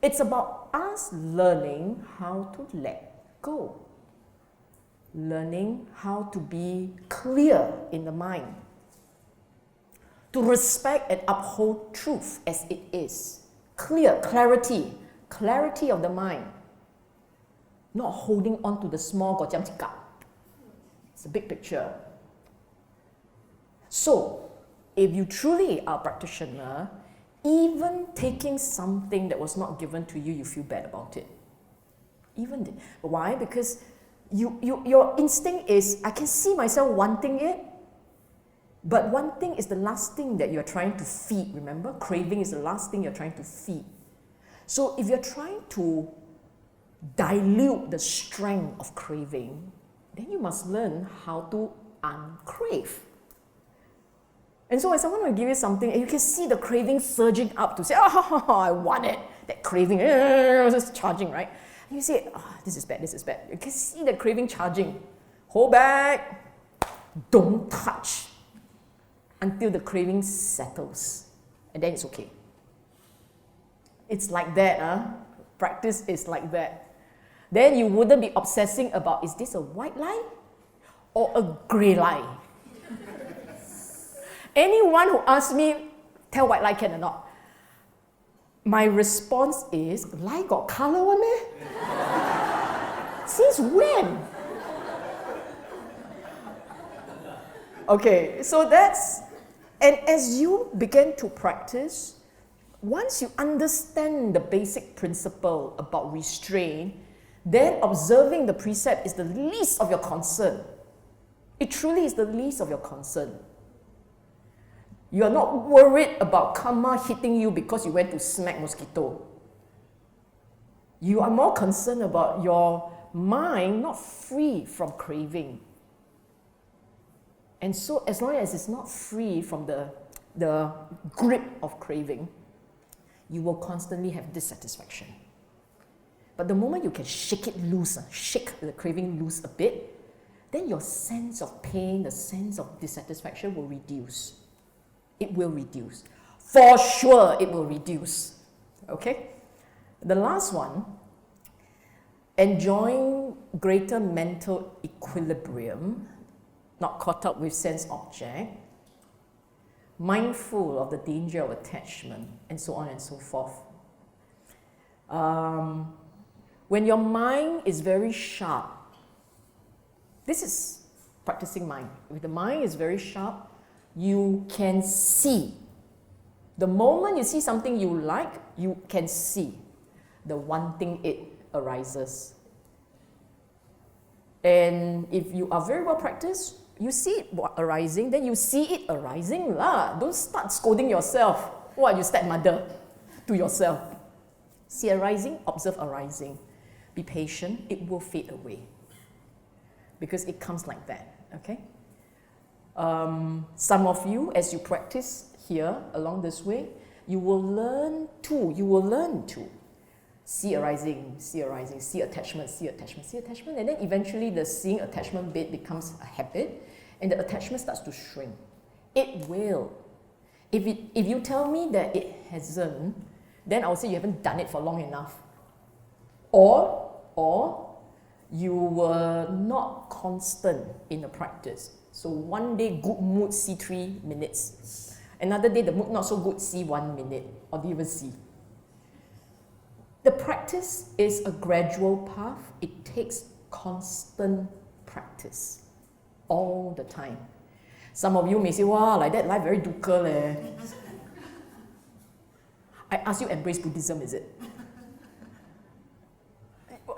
It's about us learning how to let go. Learning how to be clear in the mind. To respect and uphold truth as it is. Clarity of the mind. Not holding on to the small gojam cicak. It's a big picture. So, if you truly are a practitioner, even taking something that was not given to you, you feel bad about it. Why? Because your instinct is, I can see myself wanting it, but wanting is the last thing that you're trying to feed, remember? Craving is the last thing you're trying to feed. So if you're trying to dilute the strength of craving, then you must learn how to uncrave. And so when someone will give you something, and you can see the craving surging up to say, "Oh, I want it." That craving is charging, right? And you say, "Oh, this is bad, this is bad." You can see the craving charging. Hold back. Don't touch until the craving settles. And then it's okay. It's like that. Practice is like that. Then you wouldn't be obsessing about, is this a white lie or a grey lie? Anyone who asks me, tell white lie can or not? My response is, lie got colour one meh? Since when? Okay, so that's, and as you begin to practice, once you understand the basic principle about restraint, then observing the precept is the least of your concern. It truly is the least of your concern. You are not worried about karma hitting you because you went to smack mosquito. You are more concerned about your mind not free from craving. And so as long as it's not free from the grip of craving, you will constantly have dissatisfaction. But the moment you can shake it loose, shake the craving loose a bit, then your sense of pain, the sense of dissatisfaction will reduce. It will reduce. For sure, it will reduce. Okay? The last one, enjoying greater mental equilibrium, not caught up with sense object, mindful of the danger of attachment, and so on and so forth. When your mind is very sharp, this is practicing mind. If the mind is very sharp, you can see. The moment you see something you like, you can see the wanting it arises. And if you are very well practiced, you see it arising, then you see it arising lah. Don't start scolding yourself. What, you stepmother to yourself? See arising, observe arising. Be patient, it will fade away. Because it comes like that, okay? Some of you, as you practice here along this way, you will learn to see arising, see attachment, and then eventually the seeing attachment bit becomes a habit, and the attachment starts to shrink. It will. If you tell me that it hasn't, then I will say you haven't done it for long enough. Or you were not constant in the practice. So one day good mood, see 3 minutes. Another day the mood not so good, see 1 minute, or do you even see? The practice is a gradual path. It takes constant practice all the time. Some of you may say, wow, like that life very dukkha leh. I ask you, embrace Buddhism, is it?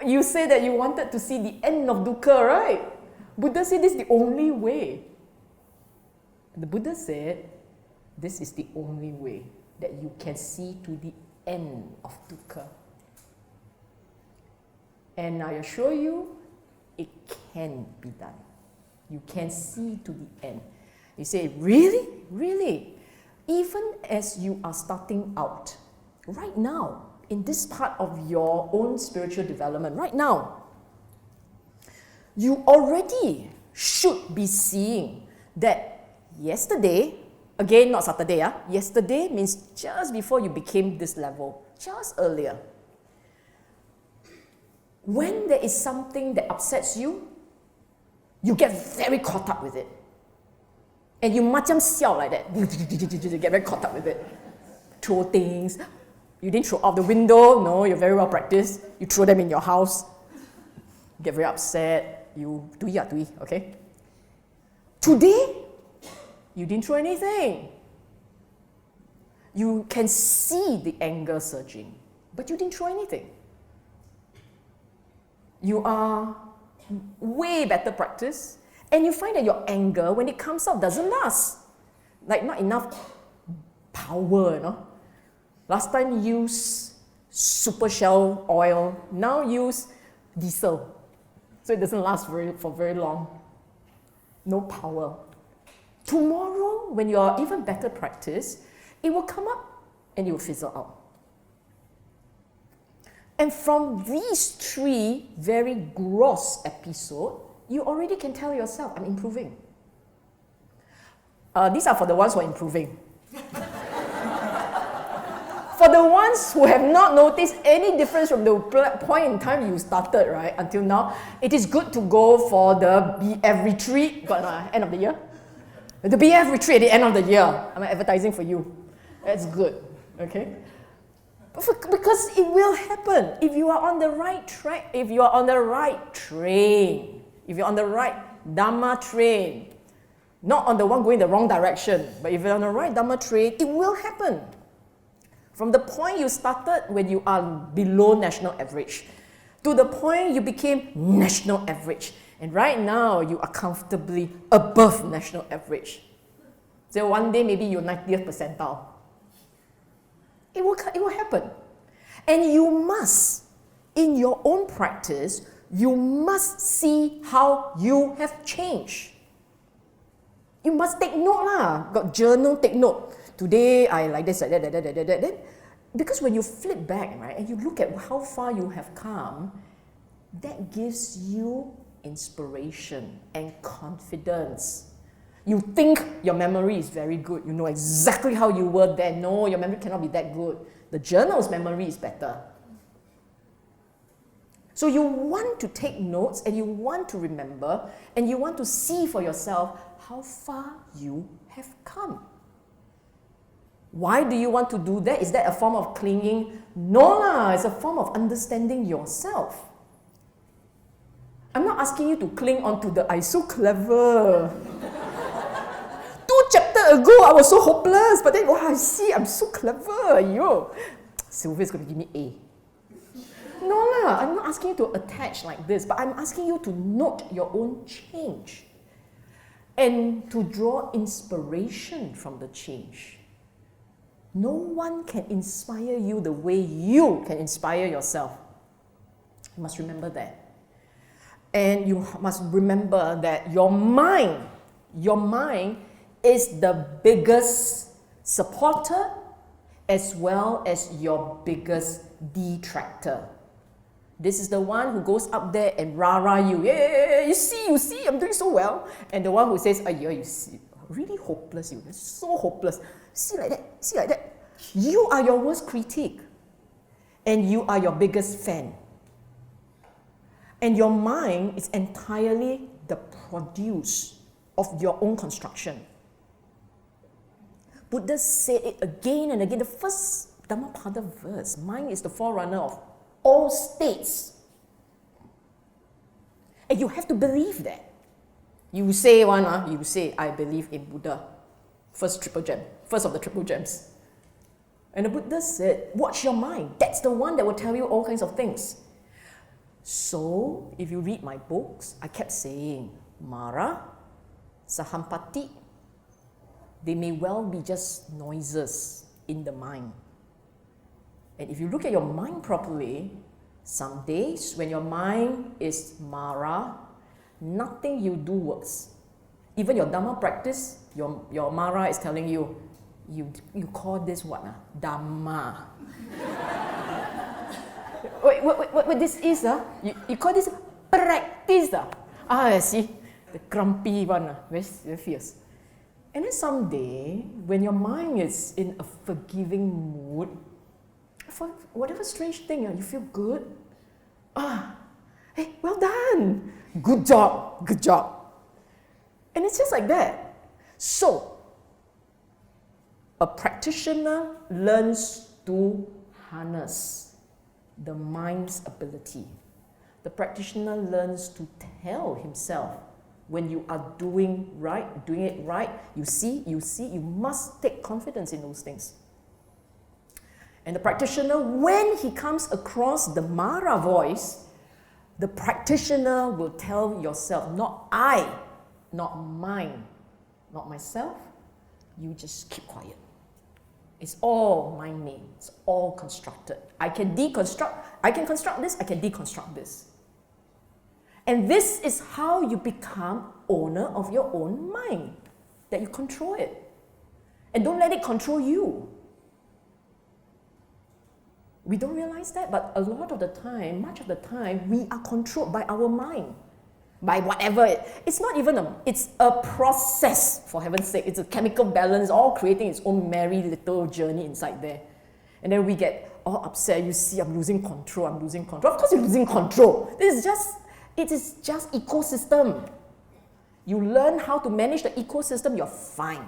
You say that you wanted to see the end of dukkha, right? Buddha said this is the only way. The Buddha said this is the only way that you can see to the end of dukkha. And I assure you, it can be done. You can see to the end. You say, really? Really? Even as you are starting out, right now, in this part of your own spiritual development, right now, you already should be seeing that yesterday, again, not Saturday, yesterday means just before you became this level, just earlier. When there is something that upsets you, you get very caught up with it. And you macam siao like that. You get very caught up with it. Throw things. You didn't throw out the window. No, you're very well practiced. You throw them in your house. You get very upset. You tui, okay? Today, you didn't throw anything. You can see the anger surging, but you didn't throw anything. You are way better practice, and you find that your anger, when it comes out, doesn't last. Like not enough power, you know. Last time use super shell oil, now use diesel. So it doesn't last for very long. No power. Tomorrow, when you are even better practice, it will come up and it will fizzle out. And from these 3 very gross episodes, you already can tell yourself, I'm improving. These are for the ones who are improving. For the ones who have not noticed any difference from the point in time you started, right, until now, it is good to go for the BF retreat, end of the year. The BF retreat at the end of the year. I'm advertising for you. That's good, okay? Because it will happen if you are on the right track, if you are on the right train, if you're on the right Dhamma train, not on the one going the wrong direction, but if you're on the right Dhamma train, it will happen. From the point you started when you are below national average, to the point you became national average, and right now you are comfortably above national average. So one day maybe you're 90th percentile. It will happen. And you must, in your own practice, you must see how you have changed. You must take note lah. Got journal, take note. Today I like this, like that. Because when you flip back, right, and you look at how far you have come, that gives you inspiration and confidence. You think your memory is very good. You know exactly how you were then. No, your memory cannot be that good. The journal's memory is better. So you want to take notes and you want to remember and you want to see for yourself how far you have come. Why do you want to do that? Is that a form of clinging? No lah, it's a form of understanding yourself. I'm not asking you to cling on to the I'm so clever. 2 chapters ago, I was so hopeless, but then, wow, I see, I'm so clever. Yo, Sylvia's going to give me A. No lah, I'm not asking you to attach like this, but I'm asking you to note your own change and to draw inspiration from the change. No one can inspire you the way you can inspire yourself. You must remember that. And you must remember that your mind Your mind is the biggest supporter as well as your biggest detractor. This is the one who goes up there and rah-rah you. Yeah, you see, I'm doing so well. And the one who says, you see, really hopeless, you're so hopeless. See like that. You are your worst critique. And you are your biggest fan. And your mind is entirely the produce of your own construction. Buddha said it again and again. The first Dhammapada verse, mind is the forerunner of all states. And you have to believe that. You say you say, I believe in Buddha. First of the triple gems. And the Buddha said, watch your mind. That's the one that will tell you all kinds of things. So, if you read my books, I kept saying, Mara, Sahampati, they may well be just noises in the mind. And if you look at your mind properly, some days when your mind is Mara, nothing you do works. Even your Dhamma practice, your Mara is telling you, you call this what? Dhamma. What this is? You call this practice? See, the grumpy one, very fierce. And then someday, when your mind is in a forgiving mood, for whatever strange thing, you feel good. Hey, well done. Good job. And it's just like that. So, a practitioner learns to harness the mind's ability. The practitioner learns to tell himself when you are doing it right, you see, you must take confidence in those things. And the practitioner, when he comes across the Mara voice, the practitioner will tell yourself, not I, not mine, not myself, you just keep quiet. It's all mind-made, it's all constructed. I can construct this, I can deconstruct this. And this is how you become owner of your own mind, that you control it. And don't let it control you. We don't realize that, but a lot of the time, much of the time, we are controlled by our mind. By whatever it's not even it's a process, for heaven's sake. It's a chemical balance, all creating its own merry little journey inside there. And then we get all upset. You see, I'm losing control. Of course you're losing control. It is just ecosystem. You learn how to manage the ecosystem, you're fine.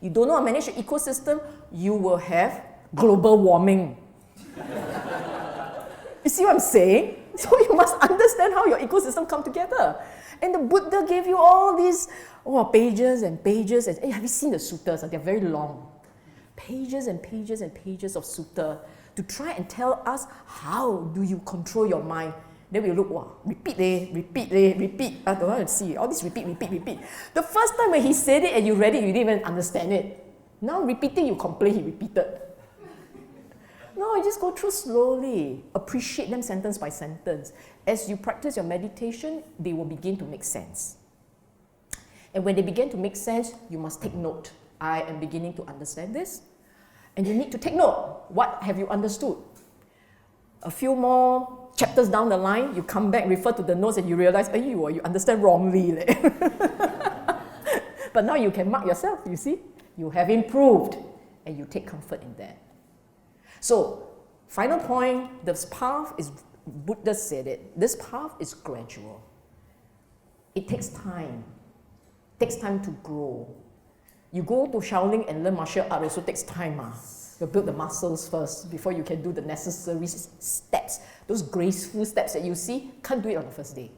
You don't know how to manage the ecosystem, you will have global warming. You see what I'm saying? So you must understand how your ecosystem come together. And the Buddha gave you all these pages and pages. And have you seen the suttas? They're very long. Pages and pages and pages of sutta to try and tell us how do you control your mind. Then we look, repeat. I don't want to see all this repeat. The first time when he said it and you read it, you didn't even understand it. Now repeating, you complain he repeated. No, you just go through slowly. Appreciate them sentence by sentence. As you practice your meditation, they will begin to make sense. And when they begin to make sense, you must take note. I am beginning to understand this. And you need to take note. What have you understood? A few more chapters down the line, you come back, refer to the notes, and you realize, you understand wrongly. But now you can mark yourself, you see? You have improved. And you take comfort in that. So, final point, this path is, Buddha said it, this path is gradual. It takes time. It takes time to grow. You go to Shaolin and learn martial art also takes time. You build the muscles first before you can do the necessary steps. Those graceful steps that you see, can't do it on the first day.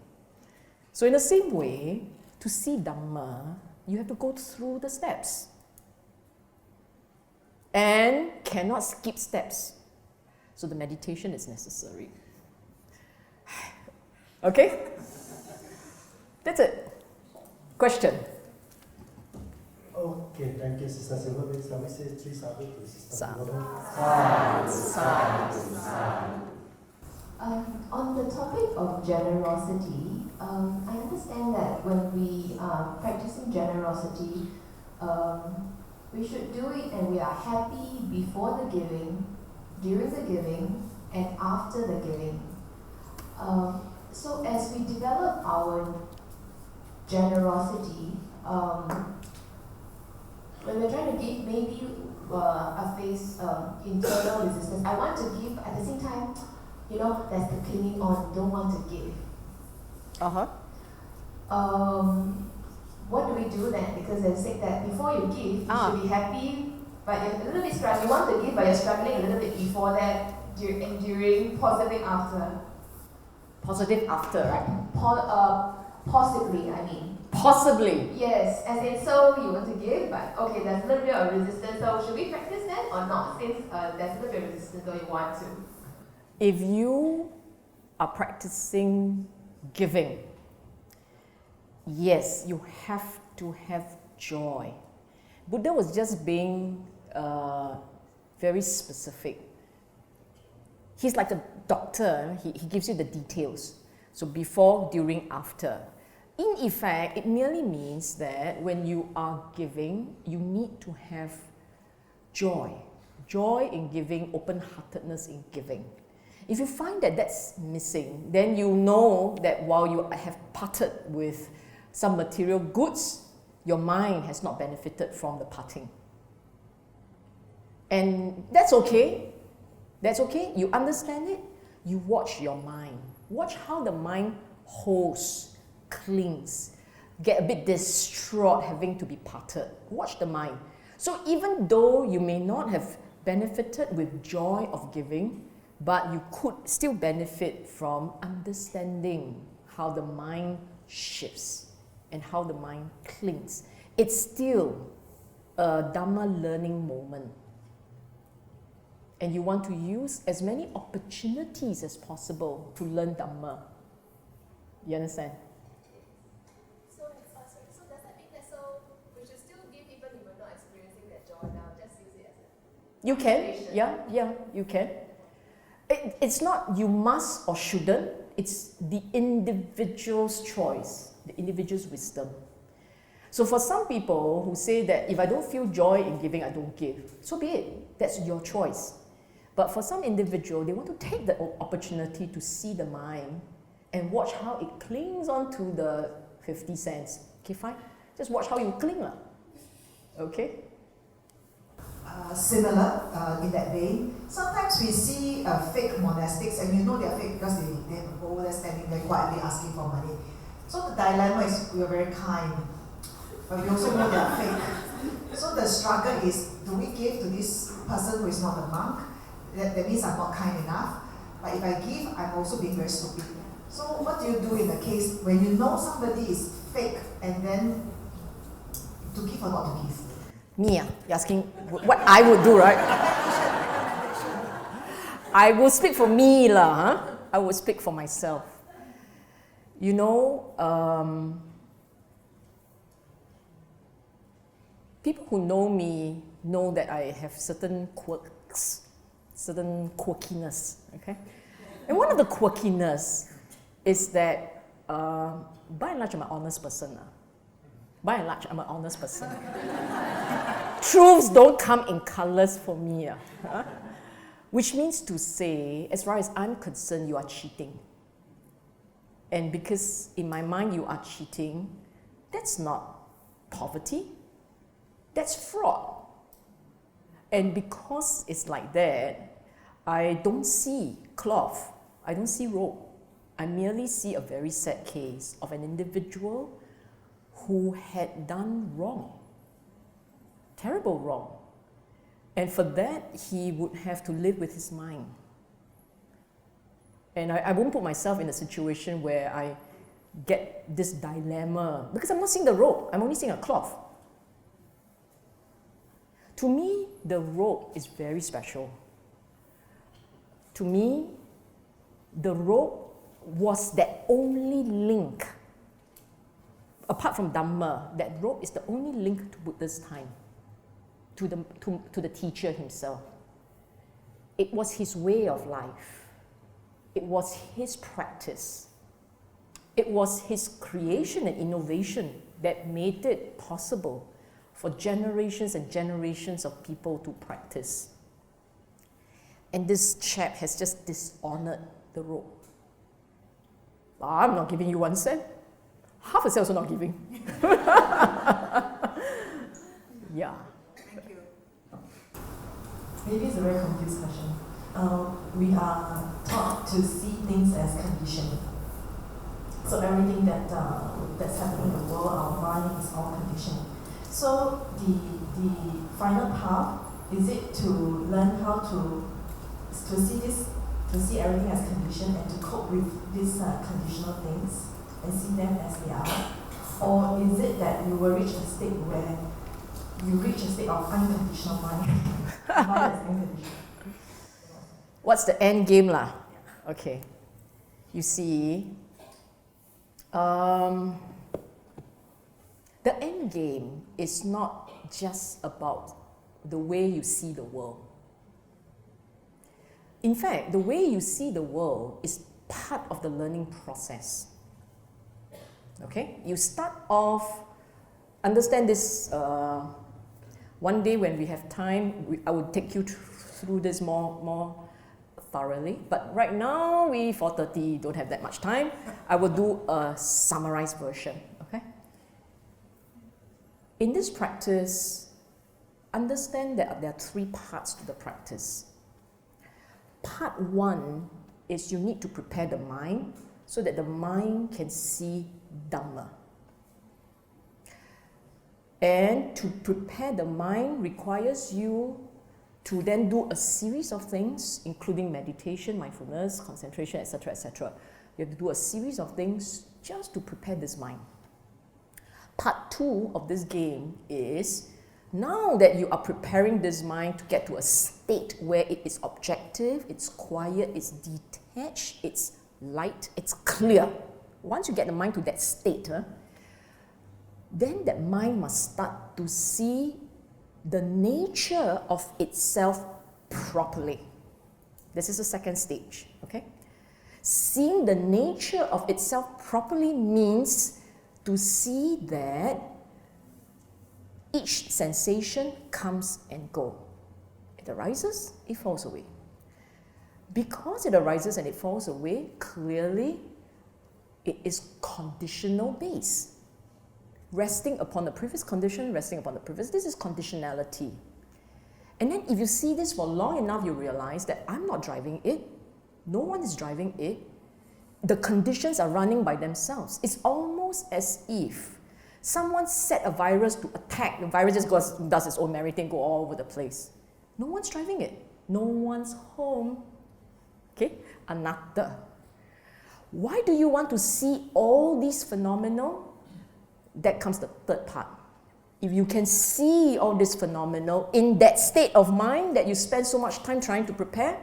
So in the same way, to see Dhamma, you have to go through the steps. And cannot skip steps. So the meditation is necessary. Okay? That's it. Question? Okay, thank you, Sister Sylvia. Shall we say 3 sadhu to Sister Sylvia? On the topic of generosity, I understand that when we are practicing generosity, we should do it and we are happy before the giving, during the giving, and after the giving. So as we develop our generosity, when we're trying to give, maybe I face internal resistance. I want to give, at the same time, there's the clinging on, don't want to give. What do we do then? Because they say that before you give, you should be happy, but you're a little bit struggling. You want to give, but you're struggling a little bit before that, and during, positive after. Positive after, right? Possibly, I mean. Possibly. Yes, as in, so you want to give, but okay, there's a little bit of resistance. So should we practice that or not? Since there's a little bit of resistance, or you want to. If you are practicing giving, yes, you have to have joy. Buddha was just being very specific. He's like a doctor, he gives you the details. So before, during, after. In effect, it merely means that when you are giving, you need to have joy. Joy in giving, open-heartedness in giving. If you find that that's missing, then you know that while you have parted with some material goods, your mind has not benefited from the parting. And that's okay. That's okay. You understand it. You watch your mind. Watch how the mind holds, clings, get a bit distraught having to be parted. Watch the mind. So even though you may not have benefited with joy of giving, but you could still benefit from understanding how the mind shifts and how the mind clings. It's still a Dhamma learning moment. And you want to use as many opportunities as possible to learn Dhamma. You understand? So does that mean that we should still give even if we're not experiencing that joy now? Just use it as a You can, yeah, you can. It's not you must or shouldn't, it's the individual's choice, the individual's wisdom. So for some people who say that if I don't feel joy in giving, I don't give, so be it, that's your choice. But for some individual, they want to take the opportunity to see the mind and watch how it clings onto the 50 cents. Okay, fine, just watch how you cling. Okay? Similar in that vein. Sometimes we see fake monastics, and they're fake because they have people over there standing there quietly asking for money. So the dilemma is we are very kind, but we also know they are fake. So the struggle is, do we give to this person who is not a monk? That means I'm not kind enough. But if I give, I'm also being very stupid. So what do you do in the case when you know somebody is fake, and then to give or not to give? Me, you're asking what I would do, right? I will speak for me, huh? I will speak for myself. People who know me know that I have certain quirks, certain quirkiness, okay? And one of the quirkiness is that, by and large, I'm an honest person. By and large, I'm an honest person. Truths don't come in colors for me. Which means to say, as far as I'm concerned, you are cheating. And because in my mind you are cheating, that's not poverty, that's fraud. And because it's like that, I don't see cloth, I don't see rope. I merely see a very sad case of an individual who had done wrong, terrible wrong. And for that, he would have to live with his mind. And I won't put myself in a situation where I get this dilemma, because I'm not seeing the rope, I'm only seeing a cloth. To me, the rope is very special. To me, the rope was that only link. Apart from Dhamma, that rope is the only link to Buddha's time, to the teacher himself. It was his way of life. It was his practice. It was his creation and innovation that made it possible for generations and generations of people to practice. And this chap has just dishonored the rope. I'm not giving you 1 cent. Half a cent also not giving. Yeah. Thank you. Maybe it's a very confused question. We are taught to see things as conditioned. So everything that's happening in the world, our mind is all conditioned. So the final path, is it to learn how to see everything as conditioned and to cope with these conditional things and see them as they are? Or is it that you will reach a state where you reach a state of unconditional mind? Mind is unconditional. What's the end game lah? Okay. You see, the end game is not just about the way you see the world. In fact, the way you see the world is part of the learning process. Okay? You start off, understand this, one day when we have time, I will take you through this more thoroughly. But right now, we 4:30 don't have that much time. I will do a summarized version. Okay? In this practice, understand that there are 3 parts to the practice. Part 1 is you need to prepare the mind so that the mind can see Dhamma. And to prepare the mind requires you to then do a series of things, including meditation, mindfulness, concentration, etc., etc. You have to do a series of things just to prepare this mind. Part 2 of this game is, now that you are preparing this mind to get to a state where it is objective, it's quiet, it's detached, it's light, it's clear. Once you get the mind to that state, then that mind must start to see the nature of itself properly. This is the second stage, okay? Seeing the nature of itself properly means to see that each sensation comes and goes. It arises, it falls away. Because it arises and it falls away, clearly it is conditional based. Resting upon the previous condition, resting upon the previous. This is conditionality. And then if you see this for long enough, you realize that I'm not driving it. No one is driving it. The conditions are running by themselves. It's almost as if someone set a virus to attack. The virus just does its own merry thing, go all over the place. No one's driving it. No one's home. Okay? Anatta. Why do you want to see all these phenomena? That comes the third part. If you can see all this phenomena in that state of mind that you spend so much time trying to prepare,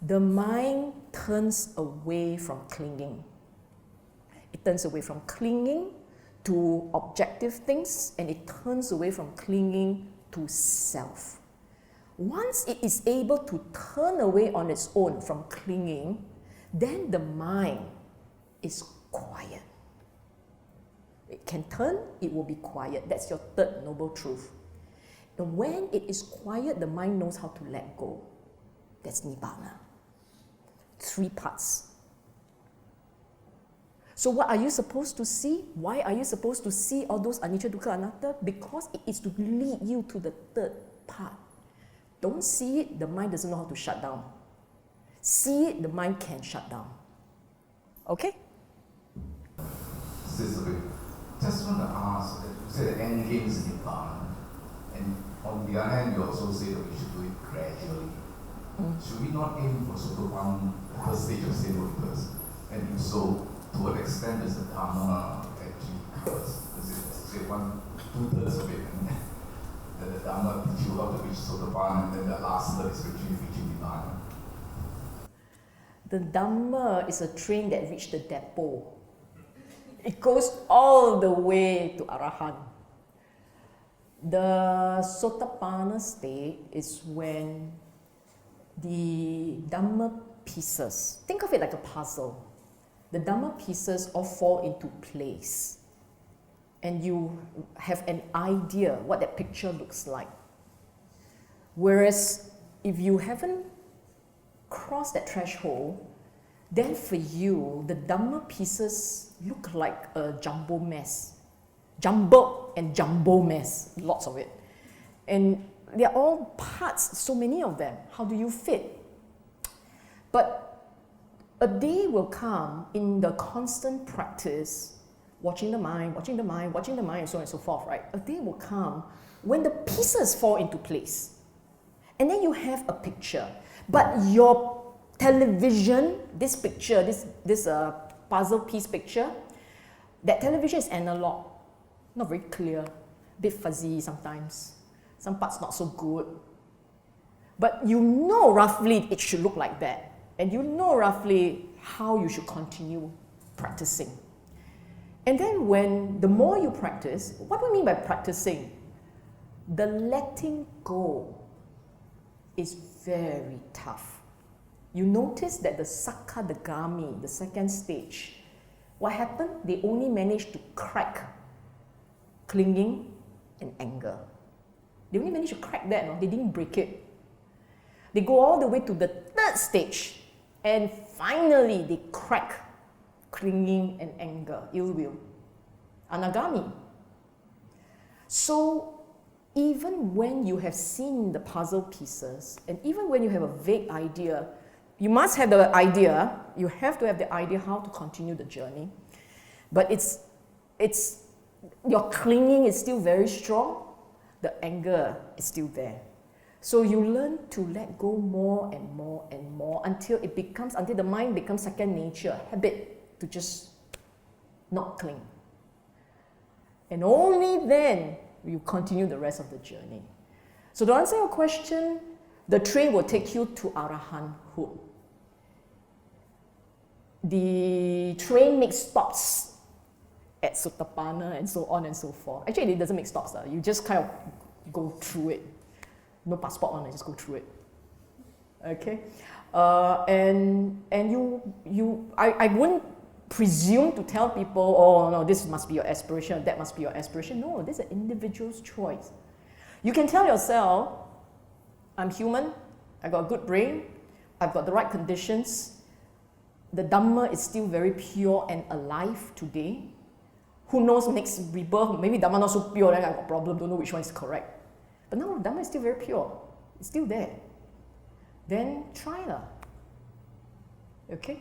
the mind turns away from clinging. It turns away from clinging to objective things, and it turns away from clinging to self. Once it is able to turn away on its own from clinging, then the mind is quiet. It can turn, it will be quiet. That's your third noble truth. And when it is quiet, the mind knows how to let go. That's Nibbana. 3 parts. So what are you supposed to see? Why are you supposed to see all those anicca, dukkha, anatta? Because it is to lead you to the third part. Don't see it, the mind doesn't know how to shut down. See it, the mind can shut down. Okay? Sis Sylvia, just want to ask, you say the end game is Nibbana, and on the other hand, you also say that we should do it gradually. Should we not aim for Sotapanna, the first stage of stable first? And if so, to what extent does the Dharma actually covers? Does it say 2/3 of it? That the Dharma teach you how to reach Sotapanna, and then the last third is reaching Nibbana. The Dhamma is a train that reached the depot. It goes all the way to Arahant. The Sotapanna state is when the Dhamma pieces, think of it like a puzzle. the Dhamma pieces all fall into place. And you have an idea what that picture looks like. Whereas if you haven't crossed that threshold, then for you, the Dhamma pieces look like a jumbo mess. Jumbled and jumbo mess, lots of it. And they're all parts, so many of them. How do you fit? But a day will come in the constant practice, watching the mind, watching the mind, watching the mind, and so on and so forth, right? A day will come when the pieces fall into place. And then you have a picture. But your television, this picture, this puzzle piece picture, that television is analog, not very clear, a bit fuzzy sometimes. Some parts not so good. But you know roughly it should look like that. And you know roughly how you should continue practicing. And then the more you practice, what do we mean by practicing? The letting go is very tough. You notice that the Sakadagami, the second stage, what happened? They only managed to crack clinging and anger. They only managed to crack that, no? They didn't break it. They go all the way to the third stage, and finally they crack clinging and anger, ill will. Anagami. So even when you have seen the puzzle pieces, and even when you have a vague idea, you must have the idea, you have to have the idea how to continue the journey. But your clinging is still very strong, the anger is still there. So you learn to let go more and more and more until the mind becomes second nature, habit to just not cling. And only then you continue the rest of the journey. So to answer your question, the train will take you to Arahanthood. The train makes stops at Sotapanna and so on and so forth. Actually, it doesn't make stops. You just kind of go through it. No passport on it, just go through it. Okay? I wouldn't presume to tell people, oh no, this must be your aspiration, that must be your aspiration. No, this is an individual's choice. You can tell yourself, I'm human, I got a good brain, I've got the right conditions, the Dhamma is still very pure and alive today. Who knows, next rebirth, maybe Dhamma not so pure, then I got a problem, don't know which one is correct. But no, Dhamma is still very pure. It's still there. Then try lah. Okay?